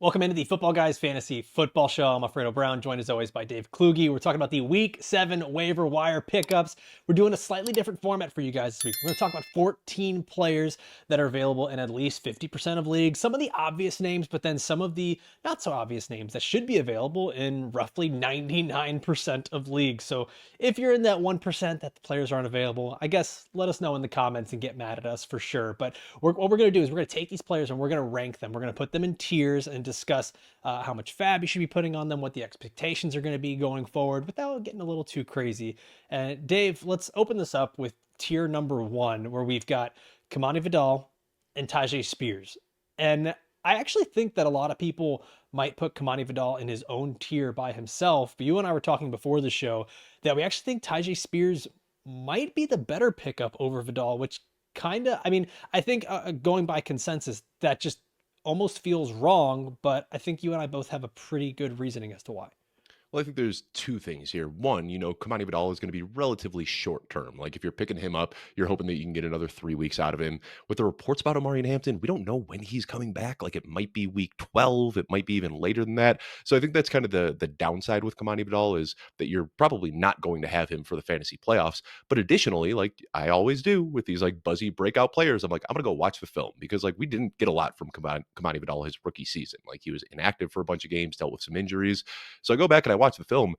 Welcome into the Football Guys Fantasy Football Show. I'm Alfredo Brown, joined as always by Dave Kluge. We're talking about the Week 7 waiver wire pickups. We're doing a slightly different format for you guys this week. We're going to talk about 14 players that are available in at least 50% of leagues. Some of the obvious names, but then some of the not so obvious names that should be available in roughly 99% of leagues. So if you're in that 1% that the players aren't available, I guess let us know in the comments and get mad at us for sure. But what we're going to do is we're going to take these players and we're going to rank them. We're going to put them in tiers and discuss how much fab you should be putting on them, what the expectations are going to be going forward without getting a little too crazy. And Dave, let's open this up with tier number 1, where we've got Kimani Vidal and Tyjae Spears. And I actually think that a lot of people might put Kimani Vidal in his own tier by himself. But you and I were talking before the show that we actually think Tyjae Spears might be the better pickup over Vidal, which I think going by consensus, that just almost feels wrong, but I think you and I both have a pretty good reasoning as to why. Well, I think there's two things here. One, Kimani Vidal is going to be relatively short term. Like if you're picking him up, you're hoping that you can get another 3 weeks out of him. With the reports about Omari and Hampton, we don't know when he's coming back. Like it might be week 12, it might be even later than that. So I think that's kind of the downside with Kimani Vidal is that you're probably not going to have him for the fantasy playoffs. But additionally, like I always do with these like buzzy breakout players, I'm gonna go watch the film because like we didn't get a lot from Kimani Vidal his rookie season. Like he was inactive for a bunch of games, dealt with some injuries. So I go back and I watch the film,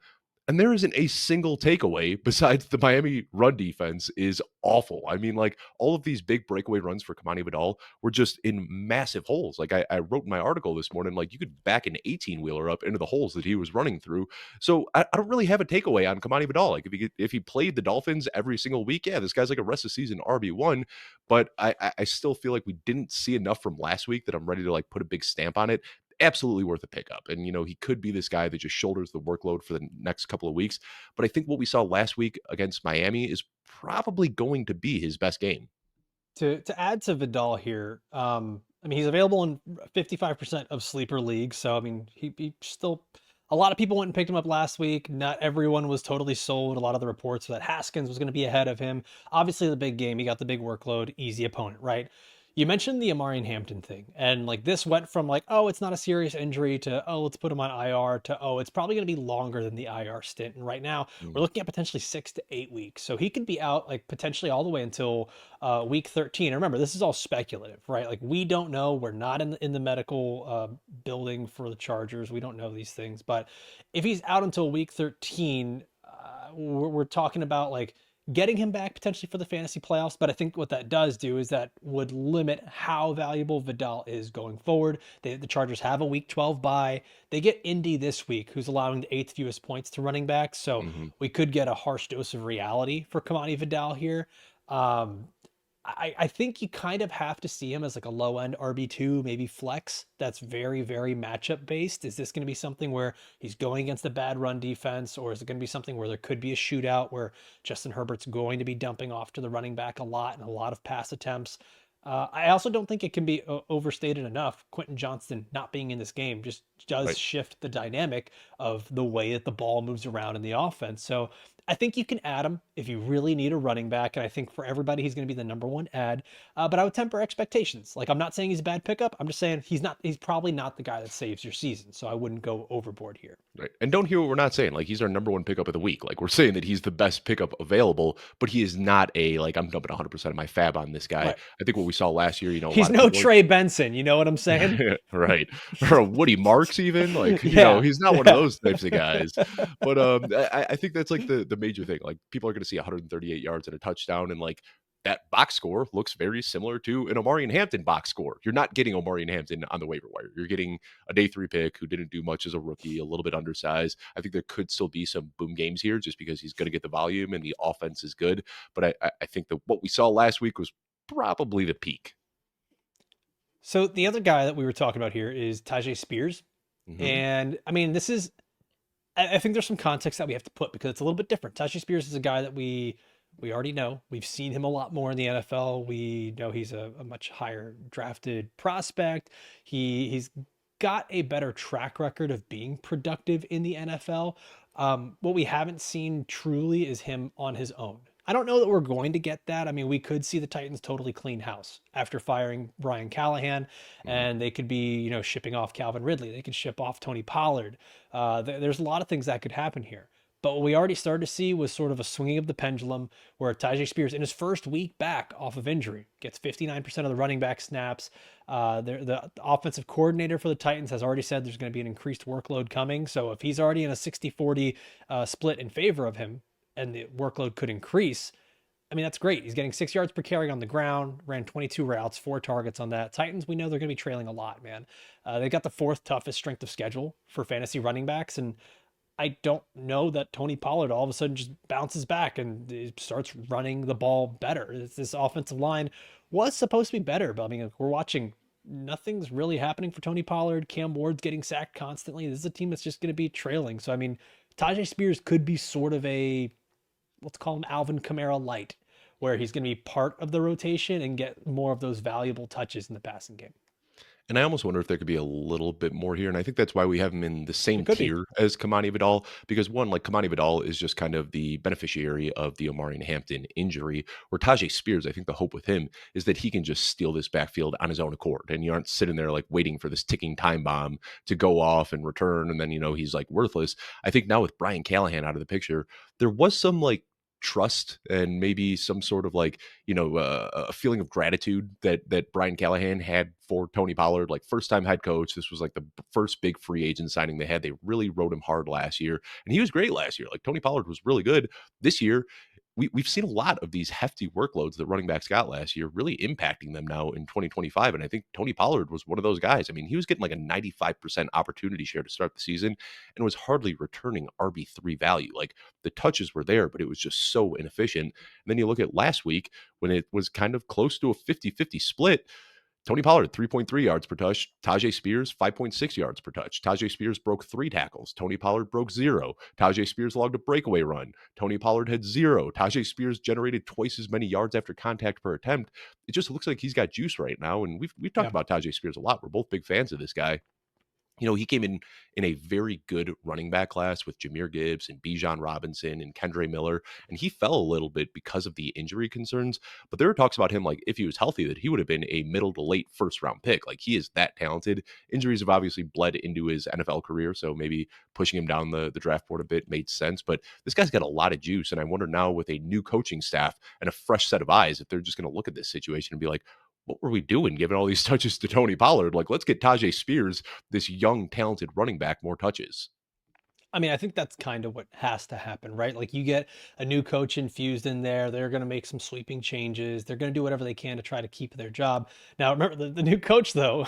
and there isn't a single takeaway besides the Miami run defense is awful. I mean, like all of these big breakaway runs for Kimani Vidal were just in massive holes. Like I wrote in my article this morning, like you could back an 18 wheeler up into the holes that he was running through. So I don't really have a takeaway on Kimani Vidal. Like if he played the Dolphins every single week, yeah, this guy's like a rest of season RB1. But I still feel like we didn't see enough from last week that I'm ready to like put a big stamp on it. Absolutely worth a pickup. And, he could be this guy that just shoulders the workload for the next couple of weeks. But I think what we saw last week against Miami is probably going to be his best game. To add to Vidal here, he's available in 55% of sleeper leagues. So he still, a lot of people went and picked him up last week. Not everyone was totally sold. A lot of the reports that Haskins was going to be ahead of him. Obviously, the big game, he got the big workload, easy opponent, right? You mentioned the Amari and Hampton thing, and like this went from like, oh, it's not a serious injury to, oh, let's put him on IR to, oh, it's probably going to be longer than the IR stint. And right now, we're Mm, looking at potentially 6 to 8 weeks. So he could be out like potentially all the way until week 13. And remember, this is all speculative, right? Like we don't know. We're not in the medical building for the Chargers. We don't know these things. But if he's out until week 13, we're talking about like getting him back potentially for the fantasy playoffs. But I think what that does do is that would limit how valuable Vidal is going forward. The Chargers have a week 12 bye. They get Indy this week, who's allowing the eighth fewest points to running backs. So mhm. we could get a harsh dose of reality for Kamani Vidal here. Um, I think you kind of have to see him as like a low end RB2, maybe flex. That's very, very matchup based. Is this going to be something where he's going against a bad run defense, or is it going to be something where there could be a shootout where Justin Herbert's going to be dumping off to the running back a lot and a lot of pass attempts? I also don't think it can be overstated enough. Quentin Johnston not being in this game just does Right. shift the dynamic of the way that the ball moves around in the offense. So I think you can add him if you really need a running back. And I think for everybody, he's going to be the number one ad. But I would temper expectations. Like, I'm not saying he's a bad pickup. I'm just saying he's probably not the guy that saves your season. So I wouldn't go overboard here. Right. And don't hear what we're not saying. Like he's our number one pickup of the week. Like we're saying that he's the best pickup available, but he is not like I'm dumping 100% of my fab on this guy. Right. I think what we saw last year, a He's lot of no people Trey Benson. You know what I'm saying? right. Or Woody Marks even like, Yeah. he's not one of Yeah. those types of guys. But I think that's like the major thing. Like people are going to see 138 yards and a touchdown and like that box score looks very similar to an Omari and Hampton box score. You're not getting Omari and Hampton on the waiver wire. You're getting a day 3 pick who didn't do much as a rookie, a little bit undersized. I think there could still be some boom games here just because he's going to get the volume and the offense is good. But I think that what we saw last week was probably the peak. So the other guy that we were talking about here is Tyjae Spears. Hmm. And I think there's some context that we have to put because it's a little bit different. Tyjae Spears is a guy that we already know. We've seen him a lot more in the NFL. We know he's a much higher drafted prospect. He's got a better track record of being productive in the NFL. What we haven't seen truly is him on his own. I don't know that we're going to get that. I mean, we could see the Titans totally clean house after firing Brian Callahan, Mhm. and they could be, shipping off Calvin Ridley. They could ship off Tony Pollard. There's a lot of things that could happen here. But what we already started to see was sort of a swinging of the pendulum where Tyjae Spears, in his first week back off of injury, gets 59% of the running back snaps. The offensive coordinator for the Titans has already said there's going to be an increased workload coming. So if he's already in a 60-40 split in favor of him, and the workload could increase, I mean, that's great. He's getting 6 yards per carry on the ground, ran 22 routes, 4 targets on that. Titans, we know they're going to be trailing a lot, man. They got the fourth toughest strength of schedule for fantasy running backs. And I don't know that Tony Pollard all of a sudden just bounces back and starts running the ball better. This offensive line was supposed to be better, but I mean, we're watching. Nothing's really happening for Tony Pollard. Cam Ward's getting sacked constantly. This is a team that's just going to be trailing. So, I mean, Tyjae Spears could be sort of a, let's call him Alvin Kamara light, where he's going to be part of the rotation and get more of those valuable touches in the passing game. And I almost wonder if there could be a little bit more here. And I think that's why we have him in the It same could be. tier as Kimani Vidal, because one, like Kimani Vidal is just kind of the beneficiary of the Omari Hampton injury, where Tyjae Spears, I think the hope with him is that he can just steal this backfield on his own accord. And you aren't sitting there like waiting for this ticking time bomb to go off and return. And then, he's like worthless. I think now with Brian Callahan out of the picture, there was some like trust and maybe some sort of like a feeling of gratitude that Brian Callahan had for Tony Pollard. Like first time head coach, this was like the first big free agent signing they had. They really rode him hard last year, and he was great last year. Like Tony Pollard was really good this year. We've seen a lot of these hefty workloads that running backs got last year really impacting them now in 2025. And I think Tony Pollard was one of those guys. I mean, he was getting like a 95% opportunity share to start the season and was hardly returning RB3 value. Like the touches were there, but it was just so inefficient. And then you look at last week when it was kind of close to a 50-50 split. Tony Pollard, 3.3 yards per touch. Tyjae Spears, 5.6 yards per touch. Tyjae Spears broke 3 tackles. Tony Pollard broke 0. Tyjae Spears logged a breakaway run. Tony Pollard had 0. Tyjae Spears generated twice as many yards after contact per attempt. It just looks like he's got juice right now. And we've talked Yeah. about Tyjae Spears a lot. We're both big fans of this guy. He came in a very good running back class with Jahmyr Gibbs and Bijan Robinson and Kendre Miller, and he fell a little bit because of the injury concerns. But there are talks about him, like if he was healthy, that he would have been a middle to late first round pick. Like he is that talented. Injuries have obviously bled into his NFL career, so maybe pushing him down the draft board a bit made sense. But this guy's got a lot of juice, and I wonder now with a new coaching staff and a fresh set of eyes if they're just going to look at this situation and be like, what were we doing giving all these touches to Tony Pollard? Like, let's get Tyjae Spears, this young, talented running back, more touches. I mean, I think that's kind of what has to happen, right? Like you get a new coach infused in there. They're going to make some sweeping changes. They're going to do whatever they can to try to keep their job. Now, remember the new coach, though,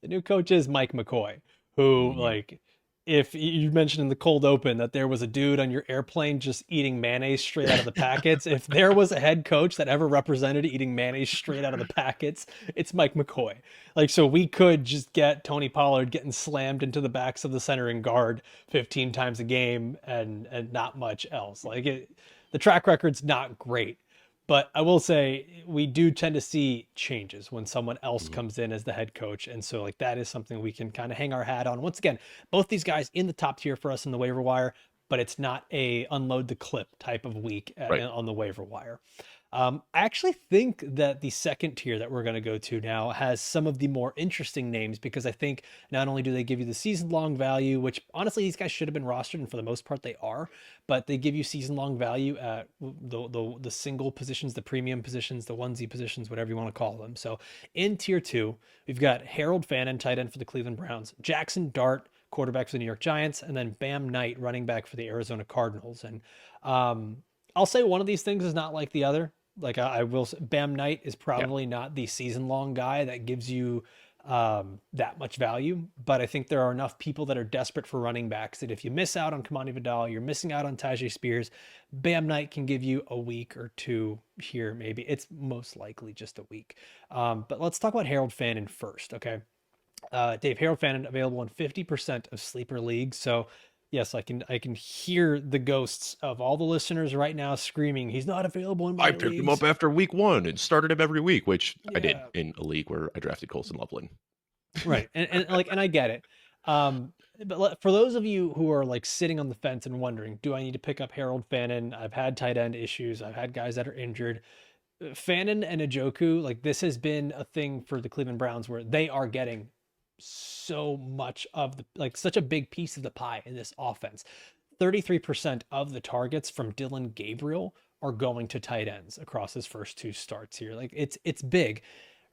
the new coach is Mike McCoy, who, Mhm. like, if you mentioned in the cold open that there was a dude on your airplane just eating mayonnaise straight out of the packets, if there was a head coach that ever represented eating mayonnaise straight out of the packets, it's Mike McCoy. Like, so we could just get Tony Pollard getting slammed into the backs of the center and guard 15 times a game and not much else. The track record's not great. But I will say we do tend to see changes when someone else Mhm. comes in as the head coach. And so like that is something we can kind of hang our hat on. Once again, both these guys in the top tier for us in the waiver wire, but it's not a unload the clip type of week Right. on the waiver wire. I actually think that the second tier that we're going to go to now has some of the more interesting names because I think not only do they give you the season long value, which honestly these guys should have been rostered, and for the most part they are, but they give you season long value at the single positions, the premium positions, the onesie positions, whatever you want to call them. So in tier 2, we've got Harold Fannin, tight end for the Cleveland Browns, Jaxson Dart, quarterback for the New York Giants, and then Bam Knight, running back for the Arizona Cardinals. And I'll say one of these things is not like the other. Like I will say, Bam Knight is Yeah. probably not the season long guy that gives you that much value, but I think there are enough people that are desperate for running backs that if you miss out on Kimani Vidal, you're missing out on Tyjae Spears. Bam Knight can give you a week or two here, maybe. It's most likely just a week. But let's talk about Harold Fannin first, okay? Dave, Harold Fannin available in 50% of sleeper leagues. So yes, I can hear the ghosts of all the listeners right now screaming, he's not available in I my picked him up leagues. after week 1 and started him every week, which I did Yeah. in a league where I drafted Colson Loveland. Right. And I get it. But for those of you who are like sitting on the fence and wondering, do I need to pick up Harold Fannin? I've had tight end issues. I've had guys that are injured. Fannin and Njoku, like this has been a thing for the Cleveland Browns where they are getting so much of the, like such a big piece of the pie in this offense. 33% of the targets from Dylan Gabriel are going to tight ends across his first two starts here. Like it's big.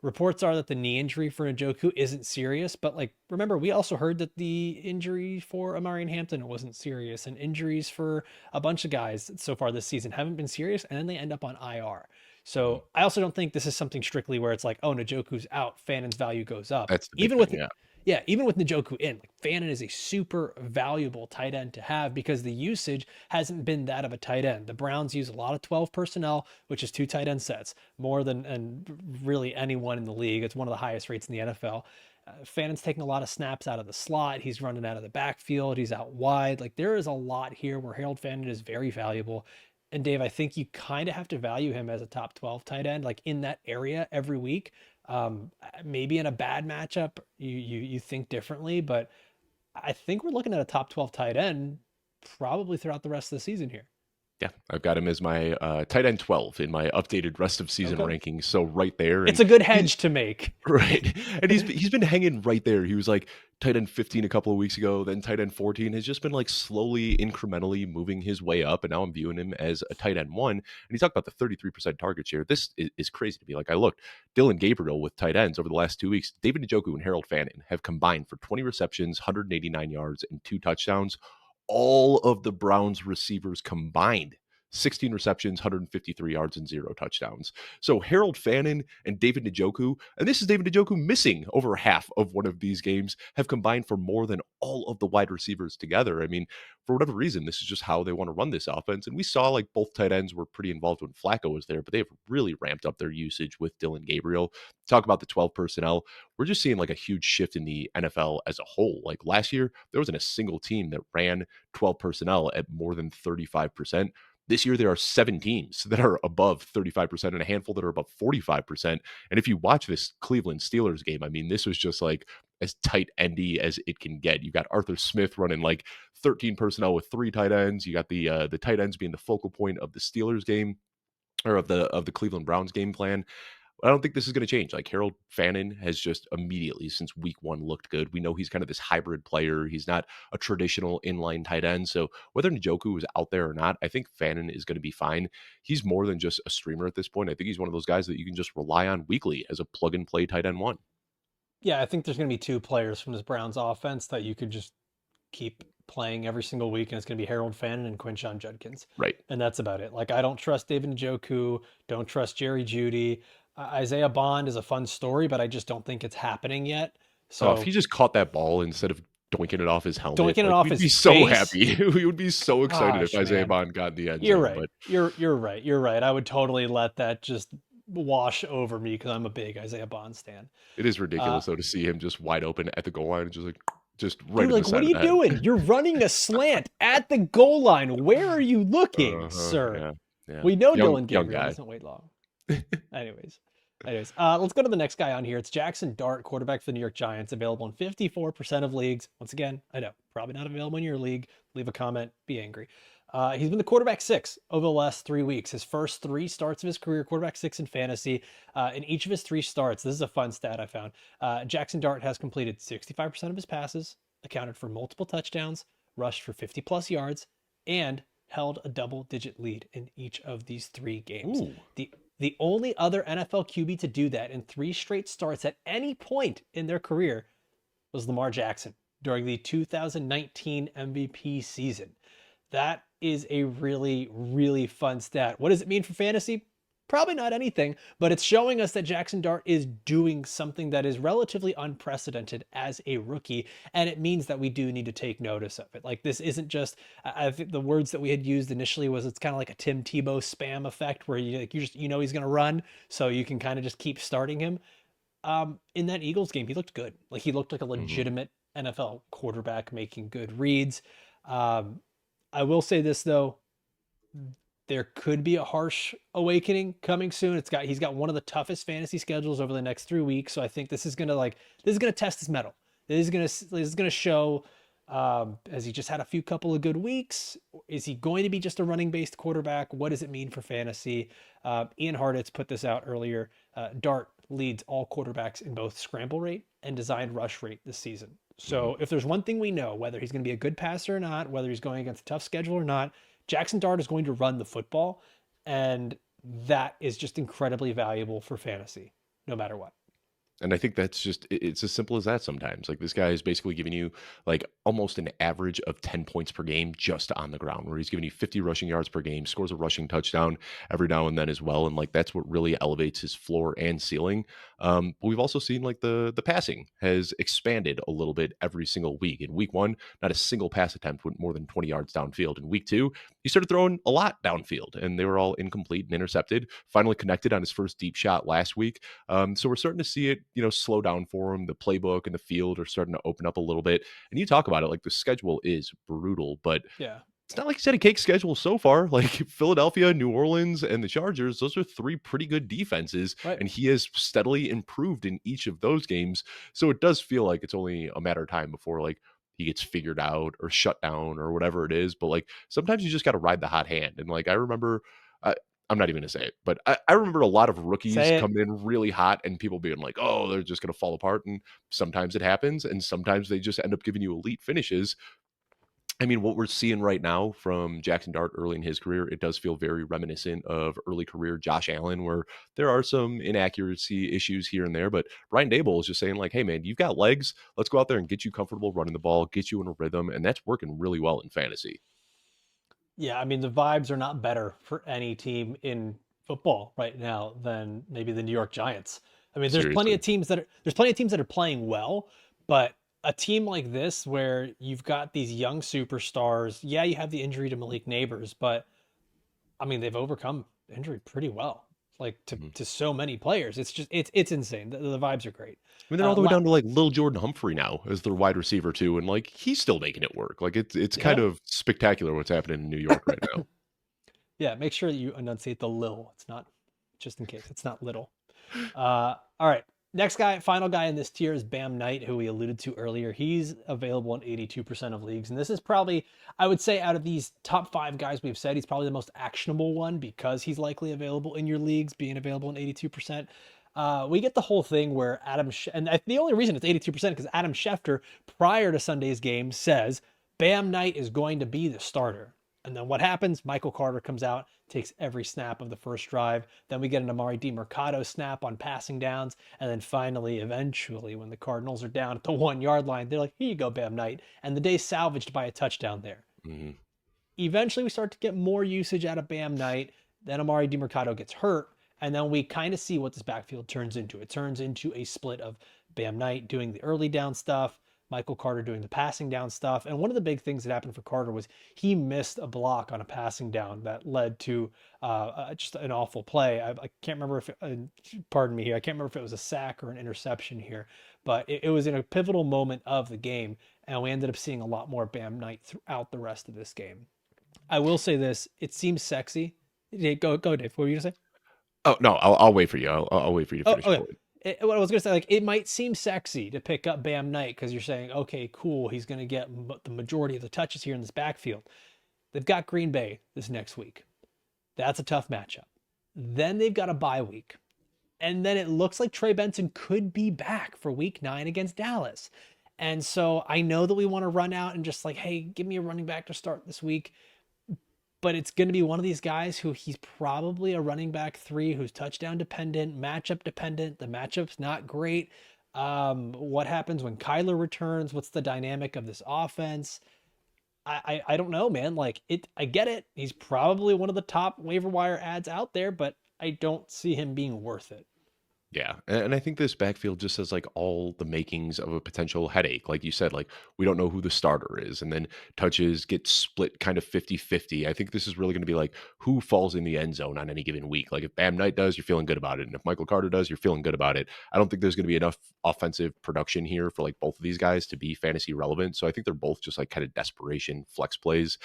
Reports are that the knee injury for Njoku isn't serious, but like remember, we also heard that the injury for Amari Hampton wasn't serious, and injuries for a bunch of guys so far this season haven't been serious, and then they end up on IR. Mhm. So I also don't think this is something strictly where it's like, oh, Njoku's out, Fannon's value goes up. That's the big Even thing. with Yeah. yeah, even with Njoku in, like Fannin is a super valuable tight end to have because the usage hasn't been that of a tight end. The Browns use a lot of 12 personnel, which is two tight end sets, more than and really anyone in the league. It's one of the highest rates in the NFL. Fannin's taking a lot of snaps out of the slot. He's running out of the backfield. He's out wide. Like there is a lot here where Harold Fannin is very valuable. And Dave, I think you kind of have to value him as a top 12 tight end, like in that area every week. Maybe in a bad matchup, you think differently, but I think we're looking at a top 12 tight end probably throughout the rest of the season here. Yeah, I've got him as my tight end 12 in my updated rest of season Okay. rankings. So right there, It's and a good he's hedge to make. right, and he's been hanging right there. He was like tight end 15 a couple of weeks ago, then tight end 14 has just been like slowly, incrementally moving his way up, and now I'm viewing him as a tight end 1. And he talked about the 33% target share. This is crazy to me. Like I looked, Dylan Gabriel with tight ends over the last 2 weeks, David Njoku and Harold Fannin have combined for 20 receptions, 189 yards, and 2 touchdowns. All of the Browns receivers combined 16 receptions, 153 yards, and 0 touchdowns. So Harold Fannin and David Njoku, and this is David Njoku missing over half of one of these games, have combined for more than all of the wide receivers together. I mean, for whatever reason, this is just how they want to run this offense. And we saw like both tight ends were pretty involved when Flacco was there, but they've really ramped up their usage with Dylan Gabriel. Talk about the 12 personnel. We're just seeing like a huge shift in the NFL as a whole. Like last year, there wasn't a single team that ran 12 personnel at more than 35%. This year, there are 7 teams that are above 35% and a handful that are above 45%. And if you watch this Cleveland Steelers game, I mean, this was just like as tight endy as it can get. You got Arthur Smith running like 13 personnel with 3 tight ends. You got the tight ends being the focal point of the Steelers game or of the Cleveland Browns game plan. I don't think this is going to change. Like Harold Fannin has just immediately since week 1 looked good. We know he's kind of this hybrid player. He's not a traditional inline tight end. So whether Njoku is out there or not, I think Fannin is going to be fine. He's more than just a streamer at this point. I think he's one of those guys that you can just rely on weekly as a plug and play tight end 1. Yeah, I think there's going to be 2 players from this Browns offense that you could just keep playing every single week, and it's going to be Harold Fannin and Quinshon Judkins. Right. And that's about it. Like, I don't trust David Njoku, don't trust Jerry Jeudy. Isaiah Bond is a fun story, but I just don't think it's happening yet. So if So he just caught that ball instead of doinking it off his helmet, doinking it like, off we'd his be so face. happy. We would be so excited if Gosh, Isaiah man. Bond got in the end You're zone. right. But You're right. You're right. I would totally let that just wash over me because I'm a big Isaiah Bond stan. it is Uh, ridiculous though to see him just wide open at the goal line and just right Dude, in the like, side what are of you the head. doing? You're running a slant at the goal line. Where are you looking, sir? Yeah, yeah. We know Young Dylan Gabriel guy. doesn't wait long. Anyways, let's go to the next guy on here. It's Jaxson Dart, quarterback for the New York Giants, available in 54% of leagues. Once again, I know, probably not available in your league. Leave a comment, be angry. He's been the quarterback 6 over the last 3 weeks. His first 3 starts of his career, quarterback 6 in fantasy. In each of his 3 starts, this is a fun stat I found. Jaxson Dart has completed 65% of his passes, accounted for multiple touchdowns, rushed for 50 plus yards, and held a double-digit lead in each of these 3 games. Ooh. The only other NFL QB to do that in 3 straight starts at any point in their career was Lamar Jackson during the 2019 MVP season. That is a really, really fun stat. What does it mean for fantasy? Probably not anything, but it's showing us that Jaxson Dart is doing something that is relatively unprecedented as a rookie, and it means that we do need to take notice of it. Like, this isn't just, I think the words that we had used initially was it's kind of like a Tim Tebow spam effect where you know he's going to run, so you can kind of just keep starting him. In that Eagles game, he looked good. Like, he looked like a legitimate NFL quarterback making good reads. I will say this though, there could be a harsh awakening coming soon. He's got one of the toughest fantasy schedules over the next 3 weeks. So I think this is gonna test his mettle. This is gonna show. Has he just had a few couple of good weeks? Is he going to be just a running based quarterback? What does it mean for fantasy? Ian Hartitz put this out earlier. Dart leads all quarterbacks in both scramble rate and designed rush rate this season. Mhm. So if there's one thing we know, whether he's going to be a good passer or not, whether he's going against a tough schedule or not, Jaxson Dart is going to run the football, and that is just incredibly valuable for fantasy, no matter what. And I think that's just it's as simple as that sometimes. Like this guy is basically giving you like almost an average of 10 points per game just on the ground, where he's giving you 50 rushing yards per game, scores a rushing touchdown every now and then as well. And like that's what really elevates his floor and ceiling. But we've also seen like the passing has expanded a little bit every single week. In week one, not a single pass attempt went more than 20 yards downfield. In week two, he started throwing a lot downfield and they were all incomplete and intercepted. Finally connected on his first deep shot last week. So we're starting to see it, slow down for him. The playbook and the field are starting to open up a little bit. And you talk about it, like the schedule is brutal, but Yeah. it's not like he's had a cake schedule so far. Like Philadelphia, New Orleans, and the Chargers, those are three pretty good defenses, Right. and he has steadily improved in each of those games. So it does feel like it's only a matter of time before like he gets figured out or shut down or whatever it is. But like sometimes you just got to ride the hot hand. And like I remember, I'm not even gonna say it, but I remember a lot of rookies Say it. coming in really hot and people being like, "Oh, they're just gonna fall apart." And sometimes it happens, and sometimes they just end up giving you elite finishes. I mean, what we're seeing right now from Jaxson Dart early in his career, it does feel very reminiscent of early career Josh Allen, where there are some inaccuracy issues here and there. But Ryan Dable is just saying, like, hey, man, you've got legs. Let's go out there and get you comfortable running the ball, get you in a rhythm. And that's working really well in fantasy. Yeah, I mean the vibes are not better for any team in football right now than maybe the New York Giants. I mean, Seriously. there's plenty of teams that are playing well, but a team like this where you've got these young superstars, yeah, you have the injury to Malik Neighbors, but I mean they've overcome injury pretty well, like Mhm. to so many players. It's just it's insane. The vibes are great. I mean, they're all the way La- down to like Lil Jordan Humphrey now as their wide receiver too, and like he's still making it work. Like it's kind yeah, of spectacular what's happening in New York right now. yeah. Make sure that you enunciate the lil. It's not just in case. It's not little. All right. Next guy, final guy in this tier is Bam Knight, who we alluded to earlier. He's available in 82% of leagues. And this is probably, I would say, out of these top five guys we've said, he's probably the most actionable one because he's likely available in your leagues, being available in 82%. We get the whole thing where the only reason it's 82% because Adam Schefter, prior to Sunday's game, says Bam Knight is going to be the starter. And then what happens? Michael Carter comes out, takes every snap of the first drive. Then we get an Amari DiMercato snap on passing downs. And then finally, eventually, when the Cardinals are down at the 1 yard line, they're like, here you go, Bam Knight. And the day's salvaged by a touchdown there. Mhm. Eventually, we start to get more usage out of Bam Knight. Then Amari DiMercato gets hurt. And then we kind of see what this backfield turns into. It turns into a split of Bam Knight doing the early down stuff, Michael Carter doing the passing down stuff. And one of the big things that happened for Carter was he missed a block on a passing down that led to just an awful play. I can't remember if, pardon me here, I can't remember if it was a sack or an interception here, but it was in a pivotal moment of the game. And we ended up seeing a lot more Bam Knight throughout the rest of this game. I will say this: it seems sexy. Go, Dave. What were you gonna say? Oh no, I'll wait for you. I'll wait for you to Oh, finish your okay. point. What I was gonna say, like, it might seem sexy to pick up Bam Knight because you're saying, okay, cool, he's gonna get the majority of the touches here in this backfield. They've got Green Bay this next week. That's a tough matchup. Then they've got a bye week, and then it looks like Trey Benson could be back for Week 9 against Dallas. And so I know that we want to run out and just like, hey, give me a running back to start this week, but it's going to be one of these guys who he's probably a running back three who's touchdown dependent, matchup dependent. The matchup's not great. What happens when Kyler returns? What's the dynamic of this offense? I don't know, man. Like I get it. He's probably one of the top waiver wire ads out there, but I don't see him being worth it. Yeah, and I think this backfield just has like all the makings of a potential headache. Like you said, like we don't know who the starter is, and then touches get split kind of 50-50. I think this is really going to be like who falls in the end zone on any given week. Like if Bam Knight does, you're feeling good about it. And if Michael Carter does, you're feeling good about it. I don't think there's going to be enough offensive production here for like both of these guys to be fantasy relevant. So I think they're both just like kind of desperation flex plays.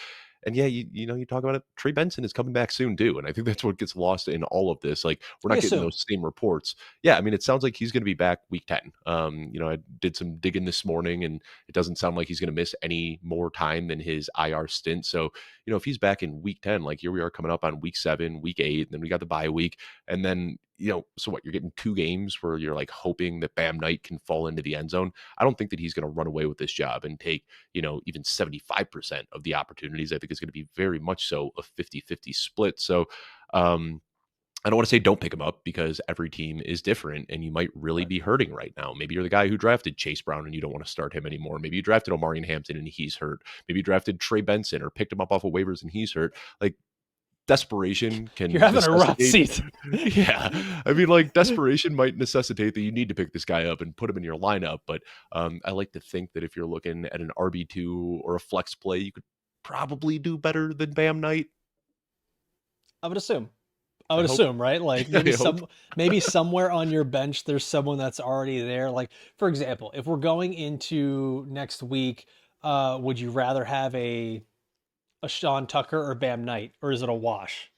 And yeah, you talk about it. Trey Benson is coming back soon too, and I think that's what gets lost in all of this. Like we're We not getting assume. those same reports. Yeah, I mean, it sounds like he's going to be back week 10. I did some digging this morning, and it doesn't sound like he's going to miss any more time than his IR stint. So if he's back in week 10, like here we are coming up on week 7, week 8, and then we got the bye week, and then so what? You're getting 2 games where you're like hoping that Bam Knight can fall into the end zone. I don't think that he's going to run away with this job and take even 75% of the opportunities. I think it's going to be very much so a 50-50 split. So, I don't want to say don't pick him up because every team is different and you might really Right. be hurting right now. Maybe you're the guy who drafted Chase Brown and you don't want to start him anymore. Maybe you drafted Omarion Hampton and he's hurt. Maybe you drafted Trey Benson or picked him up off of waivers and he's hurt. Like desperation You're can having a rough necessitate. season. Yeah. I mean, like desperation might necessitate that you need to pick this guy up and put him in your lineup. But I like to think that if you're looking at an RB2 or a flex play, you could probably do better than Bam Knight. I would assume. I I would hope. assume, right? Like I hope. maybe somewhere on your bench there's someone that's already there. Like for example, if we're going into next week, would you rather have a Sean Tucker or Bam Knight, or is it a wash?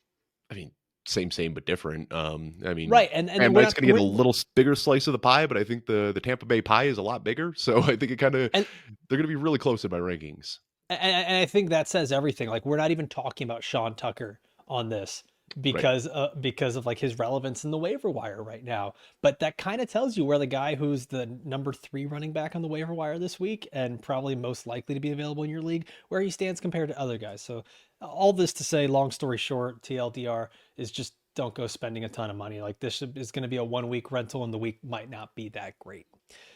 I mean, same, but different. I mean, Right, and Bam we're Knight's not going to get a little bigger slice of the pie, but I think the Tampa Bay pie is a lot bigger. So I think it kind of and they're going to be really close in my rankings. and I think that says everything. Like we're not even talking about Sean Tucker on this Right. because of like his relevance in the waiver wire right now. But that kind of tells you where the guy who's the number 3 running back on the waiver wire this week and probably most likely to be available in your league, where he stands compared to other guys. So all this to say, long story short, TLDR is just don't go spending a ton of money. Like is going to be a 1 week rental, and the week might not be that great.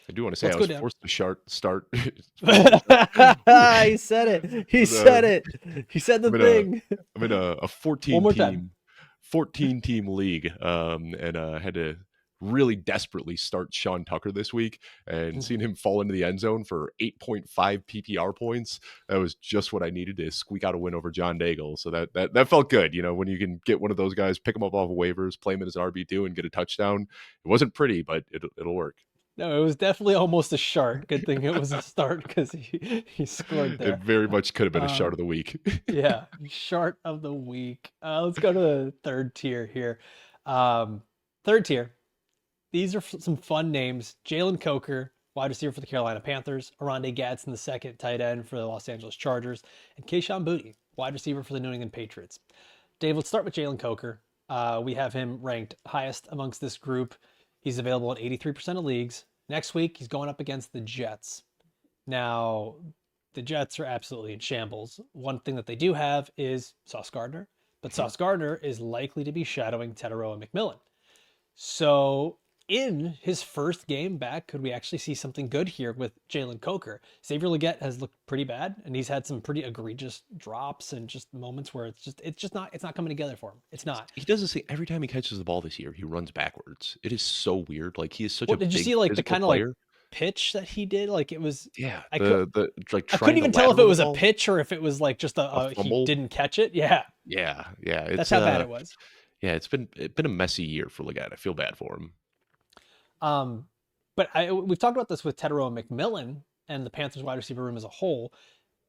I do want to say Let's I go was down. forced to start. Forced to He said it. He start. said it. He said the I'm in a thing. I'm in a One 14 more time. team 14 team league, and had to really desperately start Sean Tucker this week, and seeing him fall into the end zone for 8.5 PPR points. That was just what I needed to squeak out a win over John Daigle. So that felt good, when you can get one of those guys, pick him up off of waivers, play him as an RB2 and get a touchdown. It wasn't pretty, but it'll work. No, it was definitely almost a shark. Good thing it was a start because he scored It there. very much could have been a shard Um, of the week. yeah, shark of the week. Let's go to the third tier here. Um, Third tier. These are some fun names. Jalen Coker, wide receiver for the Carolina Panthers. Oronde Gadsden, the second tight end for the Los Angeles Chargers. And Kayshon Boutte, wide receiver for the New England Patriots. Dave, let's start with Jalen Coker. We have him ranked highest amongst this group. He's available in 83% of leagues. Next week, he's going up against the Jets. Now, the Jets are absolutely in shambles. One thing that they do have is Sauce Gardner, but Sauce Gardner is likely to be shadowing Teteroa McMillan. So, in his first game back, could we actually see something good here with Jalen Coker? Xavier Legette has looked pretty bad, and he's had some pretty egregious drops and just moments where it's not coming together for him. It's not. He does this thing every time he catches the ball this year. He runs backwards. It is so weird. Like he is such a What did you big see? Like the physical kind of like player. pitch that he did? Like it was. Yeah, I could. the like I couldn't trying to even tell if it lateral the was a ball, pitch or if it was like just a he fumble. didn't catch it. Yeah, Yeah. that's It's how bad it was. yeah, it's been a messy year for Leggett. I feel bad for him. Um, but we've talked about this with Teteroa McMillan and the Panthers wide receiver room as a whole.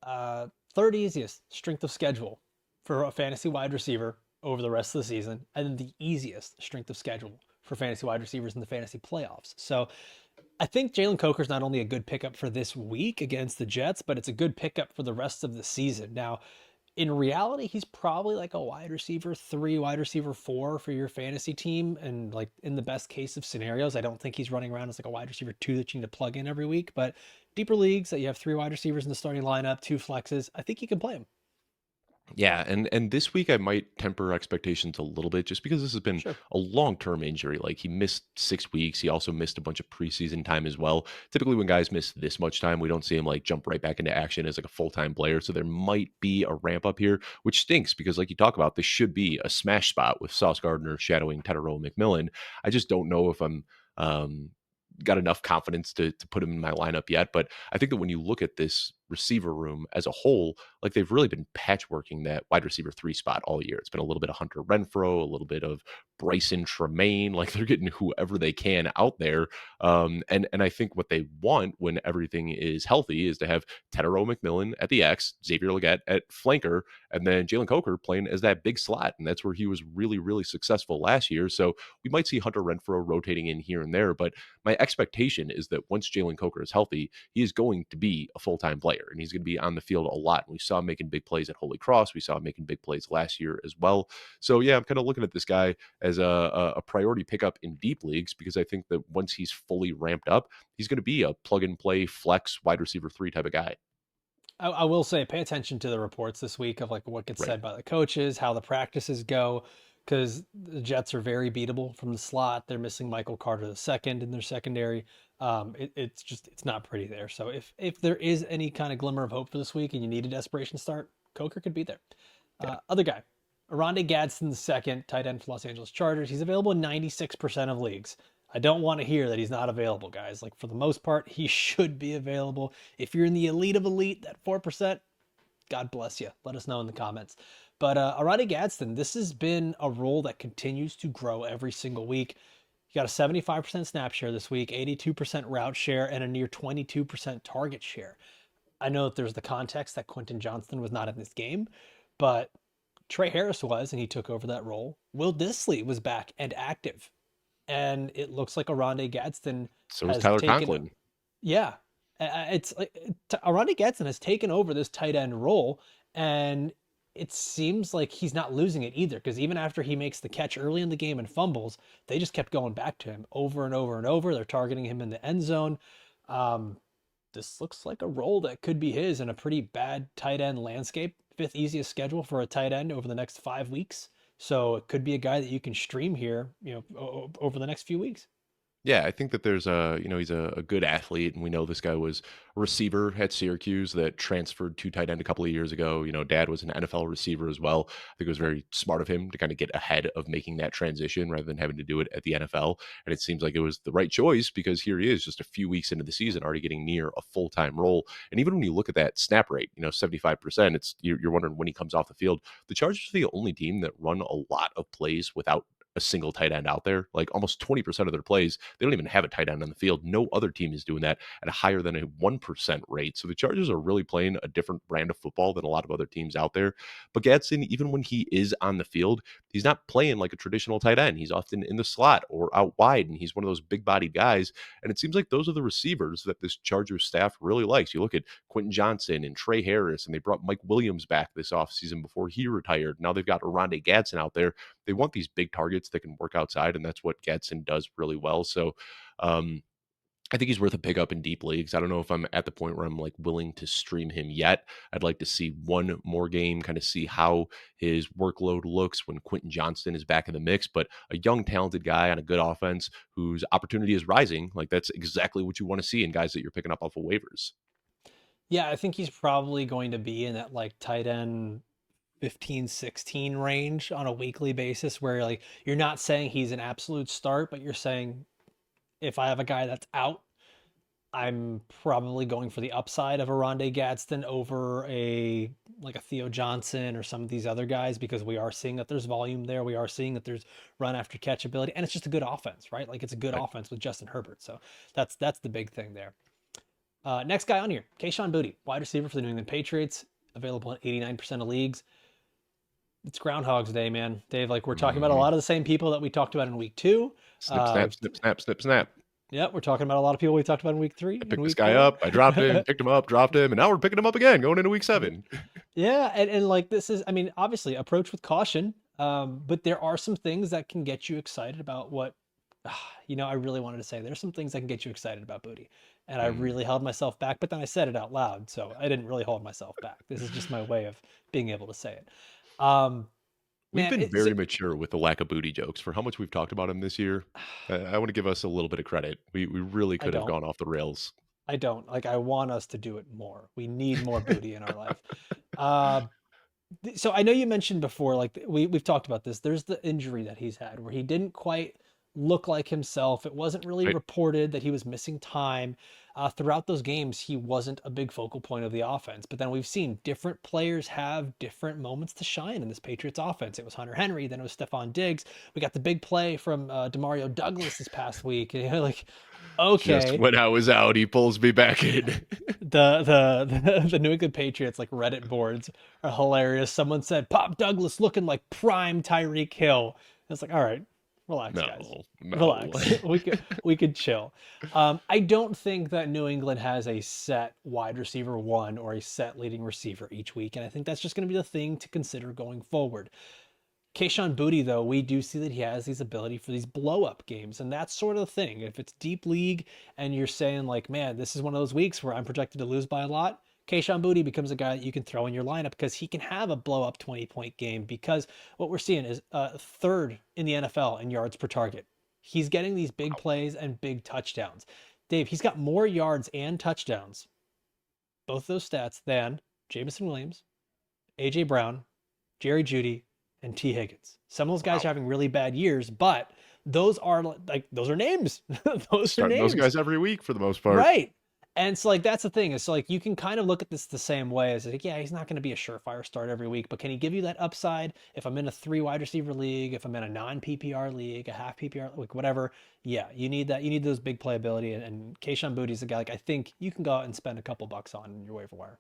Third easiest strength of schedule for a fantasy wide receiver over the rest of the season, and then the easiest strength of schedule for fantasy wide receivers in the fantasy playoffs. So I think Jalen Coker is not only a good pickup for this week against the Jets, but it's a good pickup for the rest of the season. Now, in reality, he's probably like a wide receiver 3, wide receiver 4 for your fantasy team. And like in the best case of scenarios, I don't think he's running around as like a wide receiver 2 that you need to plug in every week. But deeper leagues that you have 3 wide receivers in the starting lineup, 2 flexes, I think you can play him. Yeah, and this week I might temper expectations a little bit just because this has been Sure. a long-term injury. Like he missed 6 weeks. He also missed a bunch of preseason time as well. Typically, when guys miss this much time, we don't see him like jump right back into action as like a full-time player. So there might be a ramp up here, which stinks because, like you talk about, this should be a smash spot with Sauce Gardner shadowing Teteroa McMillan. I just don't know if I'm got enough confidence to put him in my lineup yet. But I think that when you look at this receiver room as a whole, like they've really been patchworking that wide receiver 3 spot all year. It's been a little bit of Hunter Renfrow, a little bit of Bryson Tremaine, like they're getting whoever they can out there. And I think what they want when everything is healthy is to have Tedero McMillan at the X, Xavier Legette at flanker, and then Jalen Coker playing as that big slot. And that's where he was really, really successful last year. So we might see Hunter Renfrow rotating in here and there, but my expectation is that once Jalen Coker is healthy, he is going to be a full-time player and he's going to be on the field a lot. And we saw him making big plays at Holy Cross. We saw him making big plays last year as well. So yeah, I'm kind of looking at this guy as a priority pickup in deep leagues because I think that once he's fully ramped up, he's going to be a plug and play flex wide receiver 3 type of guy. I will say, pay attention to the reports this week of like what gets Right. said by the coaches, how the practices go, because the Jets are very beatable from the slot. They're missing Michael Carter II in their secondary. It's not pretty there. So if there is any kind of glimmer of hope for this week and you need a desperation start, Coker could be there. Yeah. Other guy, Oronde Gadsden II, tight end for Los Angeles Chargers. He's available in 96% of leagues. I don't want to hear that he's not available, guys. Like, for the most part, he should be available. If you're in the elite of elite, that 4%, God bless you. Let us know in the comments. But Oronde Gadsden, this has been a role that continues to grow every single week. You got a 75% snap share this week, 82% route share, and a near 22% target share. I know that there's the context that Quentin Johnston was not in this game, but Trey Harris was, and he took over that role. Will Dissly was back and active. And it looks like Oronde Gadsden So is has Tyler taken, Conklin. yeah, it's like Oronde Gadsden has taken over this tight end role, and it seems like he's not losing it either. Because even after he makes the catch early in the game and fumbles, they just kept going back to him over and over and over. They're targeting him in the end zone. Um, this looks like a role that could be his in a pretty bad tight end landscape. Fifth easiest schedule for a tight end over the next 5 weeks. So it could be a guy that you can stream here, over the next few weeks. Yeah, I think that there's he's a good athlete, and we know this guy was a receiver at Syracuse that transferred to tight end a couple of years ago. Dad was an NFL receiver as well. I think it was very smart of him to kind of get ahead of making that transition rather than having to do it at the NFL. And it seems like it was the right choice because here he is just a few weeks into the season, already getting near a full-time role. And even when you look at that snap rate, 75%, you're wondering when he comes off the field. The Chargers are the only team that run a lot of plays without a single tight end out there. Like almost 20% of their plays, they don't even have a tight end on the field. No other team is doing that at a higher than a 1% rate. So the Chargers are really playing a different brand of football than a lot of other teams out there. But Gadsden, even when he is on the field, he's not playing like a traditional tight end. He's often in the slot or out wide, and he's one of those big bodied guys. And it seems like those are the receivers that this Chargers staff really likes. You look at Quentin Johnston and Trey Harris, and they brought Mike Williams back this offseason before he retired. Now they've got Oronde Gadsden out there. They want these big targets that can work outside, and that's what Gadsden does really well. So I think he's worth a pickup in deep leagues. I don't know if I'm at the point where I'm like willing to stream him yet. I'd like to see one more game, kind of see how his workload looks when Quentin Johnston is back in the mix. But a young, talented guy on a good offense whose opportunity is rising, like that's exactly what you want to see in guys that you're picking up off of waivers. Yeah, I think he's probably going to be in that like tight end 15, 16 range on a weekly basis where like you're not saying he's an absolute start, but you're saying if I have a guy that's out, I'm probably going for the upside of Oronde Gadsden over a Theo Johnson or some of these other guys because we are seeing that there's volume there. We are seeing that there's run after catch ability, and it's just a good offense, right? Like it's a good Right. offense with Justin Herbert. So that's the big thing there. Next guy on here, Kayshon Boutte, wide receiver for the New England Patriots, available in 89% of leagues. It's Groundhog's Day, man. Dave, like we're talking about a Mhm. lot of the same people that we talked about in week 2. Snip, snap, snip, snap, snip, snap. Yeah, we're talking about a lot of people we talked about in week 3 I and picked this week guy 4. up. I dropped him, picked him up, dropped him, and now we're picking him up again going into week 7. Yeah, and like this is, I mean, obviously approach with caution, but there are some things that can get you excited about what, I really wanted to say there's some things that can get you excited about Boutte, and I Mm. really held myself back, but then I said it out loud, so I didn't really hold myself back. This is just my way of being able to say it. Um, We've man, been very mature with the lack of Boutte jokes for how much we've talked about him this year. I want to give us a little bit of credit. We really I could have don't. gone off the rails. I don't. Like I want us to do it more. We need more Boutte in our life. Uh, so I know you mentioned before, like we've talked about this. There's the injury that he's had where he didn't quite look like himself. It wasn't really Right? reported that he was missing time. throughout those games, he wasn't a big focal point of the offense. But then we've seen different players have different moments to shine in this Patriots offense. It was Hunter Henry, then it was Stephon Diggs. We got the big play from Demario Douglas this past week. And you're like, Just okay, when I was out, he pulls me back in. the New England Patriots like Reddit boards are hilarious. Someone said Pop Douglas looking like prime Tyreek Hill. It's like, all right, relax, guys. No. Relax. We could chill. I don't think that New England has a set wide receiver one or a set leading receiver each week, and I think that's just going to be the thing to consider going forward. Kayshon Boutte, though, we do see that he has these ability for these blow up games, and that's sort of the thing. If it's deep league and you're saying like, man, this is one of those weeks where I'm projected to lose by a lot, Kayshon Boutte becomes a guy that you can throw in your lineup because he can have a blow up 20-point game. Because what we're seeing is third in the NFL in yards per target. He's getting these big plays and big touchdowns. Dave, he's got more yards and touchdowns, both those stats, than Jameson Williams, A.J. Brown, Jerry Jeudy, and T. Higgins. Some of those guys are having really bad years, but those are names. Those are Starting names. those guys every week for the most part. Right. And so like that's the thing. Is so like you can kind of look at this the same way as like, yeah, he's not going to be a surefire start every week, but can he give you that upside if I'm in a 3 wide receiver league, if I'm in a non-PPR league, a half PPR, like whatever. Yeah, you need that. You need those big playability, and Kayshon Boutte is a guy like I think you can go out and spend a couple bucks on in your waiver wire.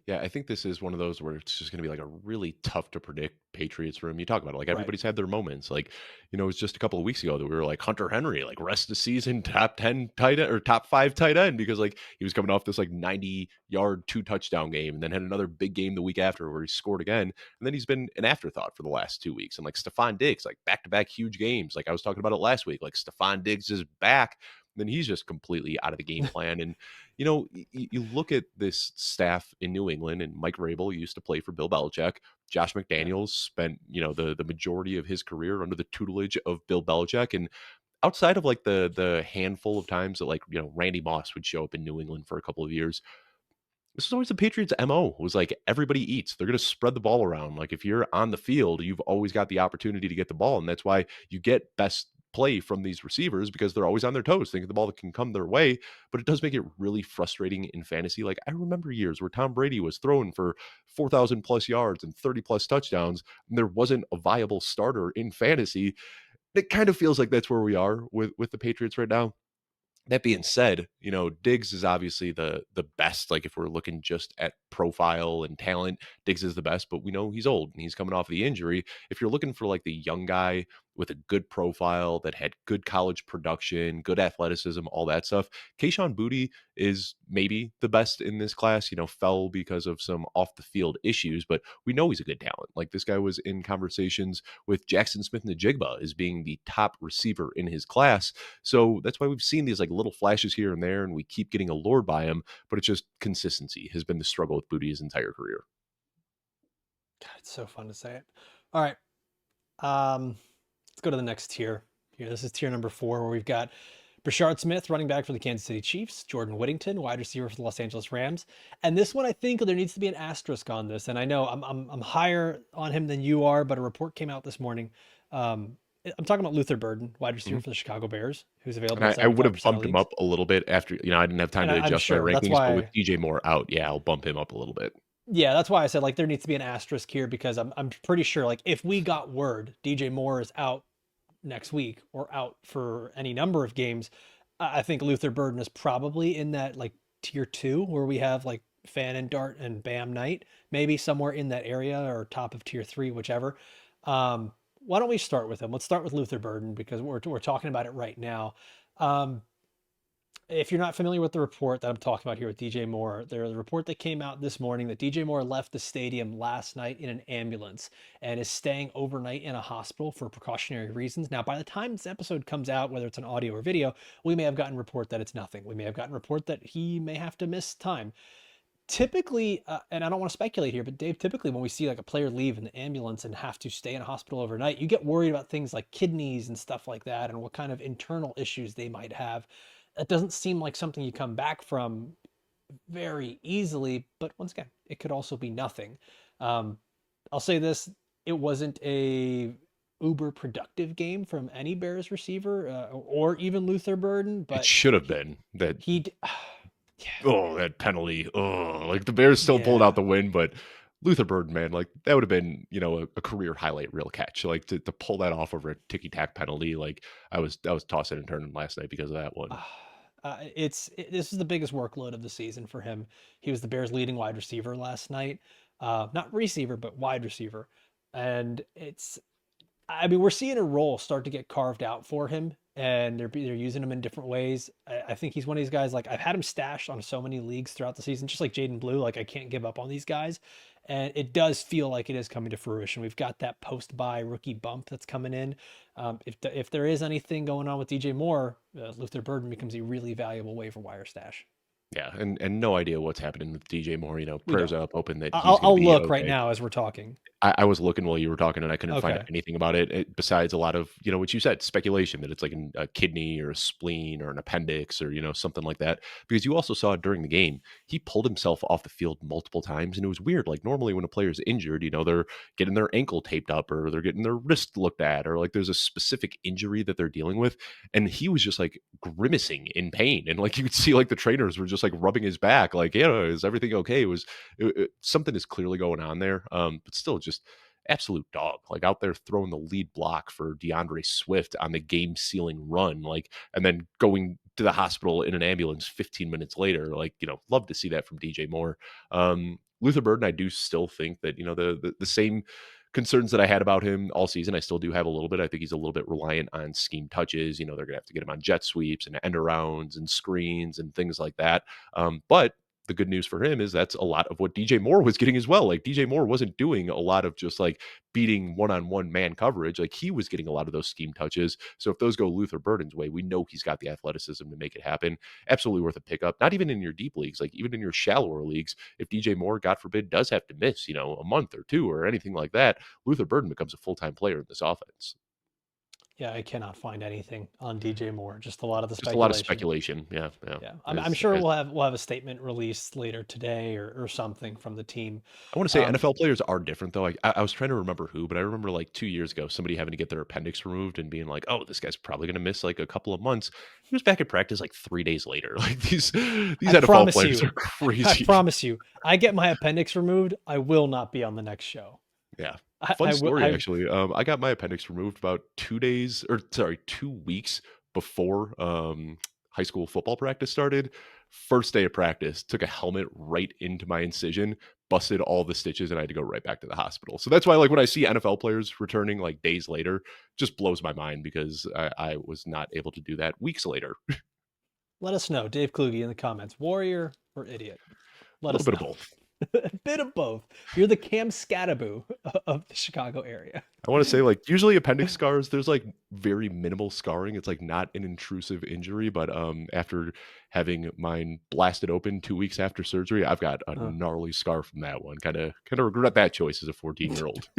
Yeah, I think this is one of those where it's just going to be like a really tough to predict Patriots room. You talk about it, like Right. everybody's had their moments. Like, it was just a couple of weeks ago that we were like Hunter Henry, like rest of the season, top 10 tight end or top 5 tight end because like he was coming off this like 90-yard 2-touchdown game and then had another big game the week after where he scored again. And then he's been an afterthought for the last 2 weeks. And like Stephon Diggs, like back-to-back huge games. Like I was talking about it last week, like Stephon Diggs is back. Then he's just completely out of the game plan. And you look at this staff in New England, and Mike Vrabel used to play for Bill Belichick. Josh McDaniels spent, the majority of his career under the tutelage of Bill Belichick. And outside of like the handful of times that like, Randy Moss would show up in New England for a couple of years, this is always the Patriots' MO was like everybody eats. They're going to spread the ball around. Like if you're on the field, you've always got the opportunity to get the ball. And that's why you get best play from these receivers because they're always on their toes, thinking the ball that can come their way. But it does make it really frustrating in fantasy. Like I remember years where Tom Brady was throwing for 4,000 plus yards and 30 plus touchdowns, and there wasn't a viable starter in fantasy. It kind of feels like that's where we are with the Patriots right now. That being said, Diggs is obviously the best. Like if we're looking just at profile and talent, Diggs is the best, but we know he's old and he's coming off the injury. If you're looking for like the young guy with a good profile that had good college production, good athleticism, all that stuff, Kayshon Boutte is maybe the best in this class. Fell because of some off the field issues, but we know he's a good talent. Like this guy was in conversations with Jaxson Smith-Njigba as being the top receiver in his class. So that's why we've seen these like little flashes here and there, and we keep getting allured by him. But it's just consistency has been the struggle with Boutte his entire career. God, it's so fun to say it. All right. Let's go to the next tier. Here, this is tier number 4, where we've got Brashard Smith, running back for the Kansas City Chiefs, Jordan Whittington, wide receiver for the Los Angeles Rams. And this one, I think there needs to be an asterisk on this. And I know I'm higher on him than you are, but a report came out this morning. I'm talking about Luther Burden, wide receiver for the Chicago Bears, who's available. And I would have bumped him up a little bit after, I didn't have time to adjust my rankings, but with DJ Moore out, yeah, I'll bump him up a little bit. Yeah, that's why I said like there needs to be an asterisk here because I'm pretty sure like if we got word DJ Moore is out next week or out for any number of games, I think Luther Burden is probably in that like tier 2 where we have like Fannin, Dart, and Bam Knight, maybe somewhere in that area or top of tier 3, whichever. Why don't we start with him? Let's start with Luther Burden because we're talking about it right now. If you're not familiar with the report that I'm talking about here with DJ Moore, there's a report that came out this morning that DJ Moore left the stadium last night in an ambulance and is staying overnight in a hospital for precautionary reasons. Now, by the time this episode comes out, whether it's an audio or video, we may have gotten report that it's nothing. We may have gotten report that he may have to miss time. Typically, and I don't want to speculate here, but Dave, typically when we see like a player leave in the ambulance and have to stay in a hospital overnight, you get worried about things like kidneys and stuff like that and what kind of internal issues they might have. That doesn't seem like something you come back from very easily, but once again, it could also be nothing. I'll say this, it wasn't a uber productive game from any Bears receiver or even Luther Burden, but it should have been that he Oh, that penalty. Oh, like the Bears still pulled out Yeah. the win, but Luther Burden, man, like that would have been, a career highlight reel catch. Like to pull that off over a ticky tack penalty. Like I was tossing and turning last night because of that one. This is the biggest workload of the season for him. He was the Bears' leading wide receiver last night, not receiver, but wide receiver, and I mean, we're seeing a role start to get carved out for him, and they're using him in different ways. I think he's one of these guys. Like I've had him stashed on so many leagues throughout the season, just like Jaden Blue. Like I can't give up on these guys, and it does feel like it is coming to fruition. We've got that post buy rookie bump that's coming in. If there is anything going on with DJ Moore, Luther Burden becomes a really valuable waiver wire stash. Yeah, and no idea what's happening with DJ Moore. We Prayers don't. up, hoping that he's I'll, going to I'll be look right okay. now as we're talking. I was looking while you were talking and I couldn't find Okay. anything about it, besides a lot of, what you said, speculation that it's like a kidney or a spleen or an appendix or, something like that. Because you also saw during the game, he pulled himself off the field multiple times. And it was weird. Like normally when a player's injured, they're getting their ankle taped up or they're getting their wrist looked at or like there's a specific injury that they're dealing with. And he was just like grimacing in pain. And like you could see like the trainers were just like rubbing his back, like, is everything okay? Something is clearly going on there. But still just absolute dog, like out there throwing the lead block for DeAndre Swift on the game sealing run, like, and then going to the hospital in an ambulance 15 minutes later. Like, love to see that from DJ Moore. Luther Burden, I do still think that, the same concerns that I had about him all season, I still do have a little bit. I think he's a little bit reliant on scheme touches. They're going to have to get him on jet sweeps and end arounds and screens and things like that. But the good news for him is that's a lot of what DJ Moore was getting as well. Like DJ Moore wasn't doing a lot of just like beating one-on-one man coverage. Like he was getting a lot of those scheme touches. So if those go Luther Burden's way, we know he's got the athleticism to make it happen. Absolutely worth a pickup. Not even in your deep leagues, like even in your shallower leagues, if DJ Moore, God forbid, does have to miss, a month or two or anything like that, Luther Burden becomes a full-time player in this offense. Yeah, I cannot find anything on DJ Moore. Just a lot of the Just a lot of speculation. speculation. Yeah. Yeah, I'm sure we'll have a statement released later today or something from the team. I want to say Um, NFL players are different though. I was trying to remember who, but I remember like 2 years ago, somebody having to get their appendix removed and being like, "Oh, this guy's probably going to miss like a couple of months." He was back at practice like 3 days later. Like these I NFL promise players you, are I crazy. promise you, I get my appendix removed, I will not be on the next show. Yeah. I Fun will. story actually. I got my appendix removed about 2 days, or sorry, 2 weeks before high school football practice started. First day of practice, took a helmet right into my incision, busted all the stitches, and I had to go right back to the hospital. So that's why, like, when I see NFL players returning like days later, just blows my mind because I was not able to do that weeks later. Let us know, Dave Kluge, in the comments, warrior or idiot. A Let little us bit of know. both. A bit of both. You're the Cam Scataboo of the Chicago area. I want to say, like, usually appendix scars, there's like very minimal scarring. It's like not an intrusive injury, but after having mine blasted open 2 weeks after surgery, I've got a Huh. gnarly scar from that one. Kind of regret that choice as a 14-year-old.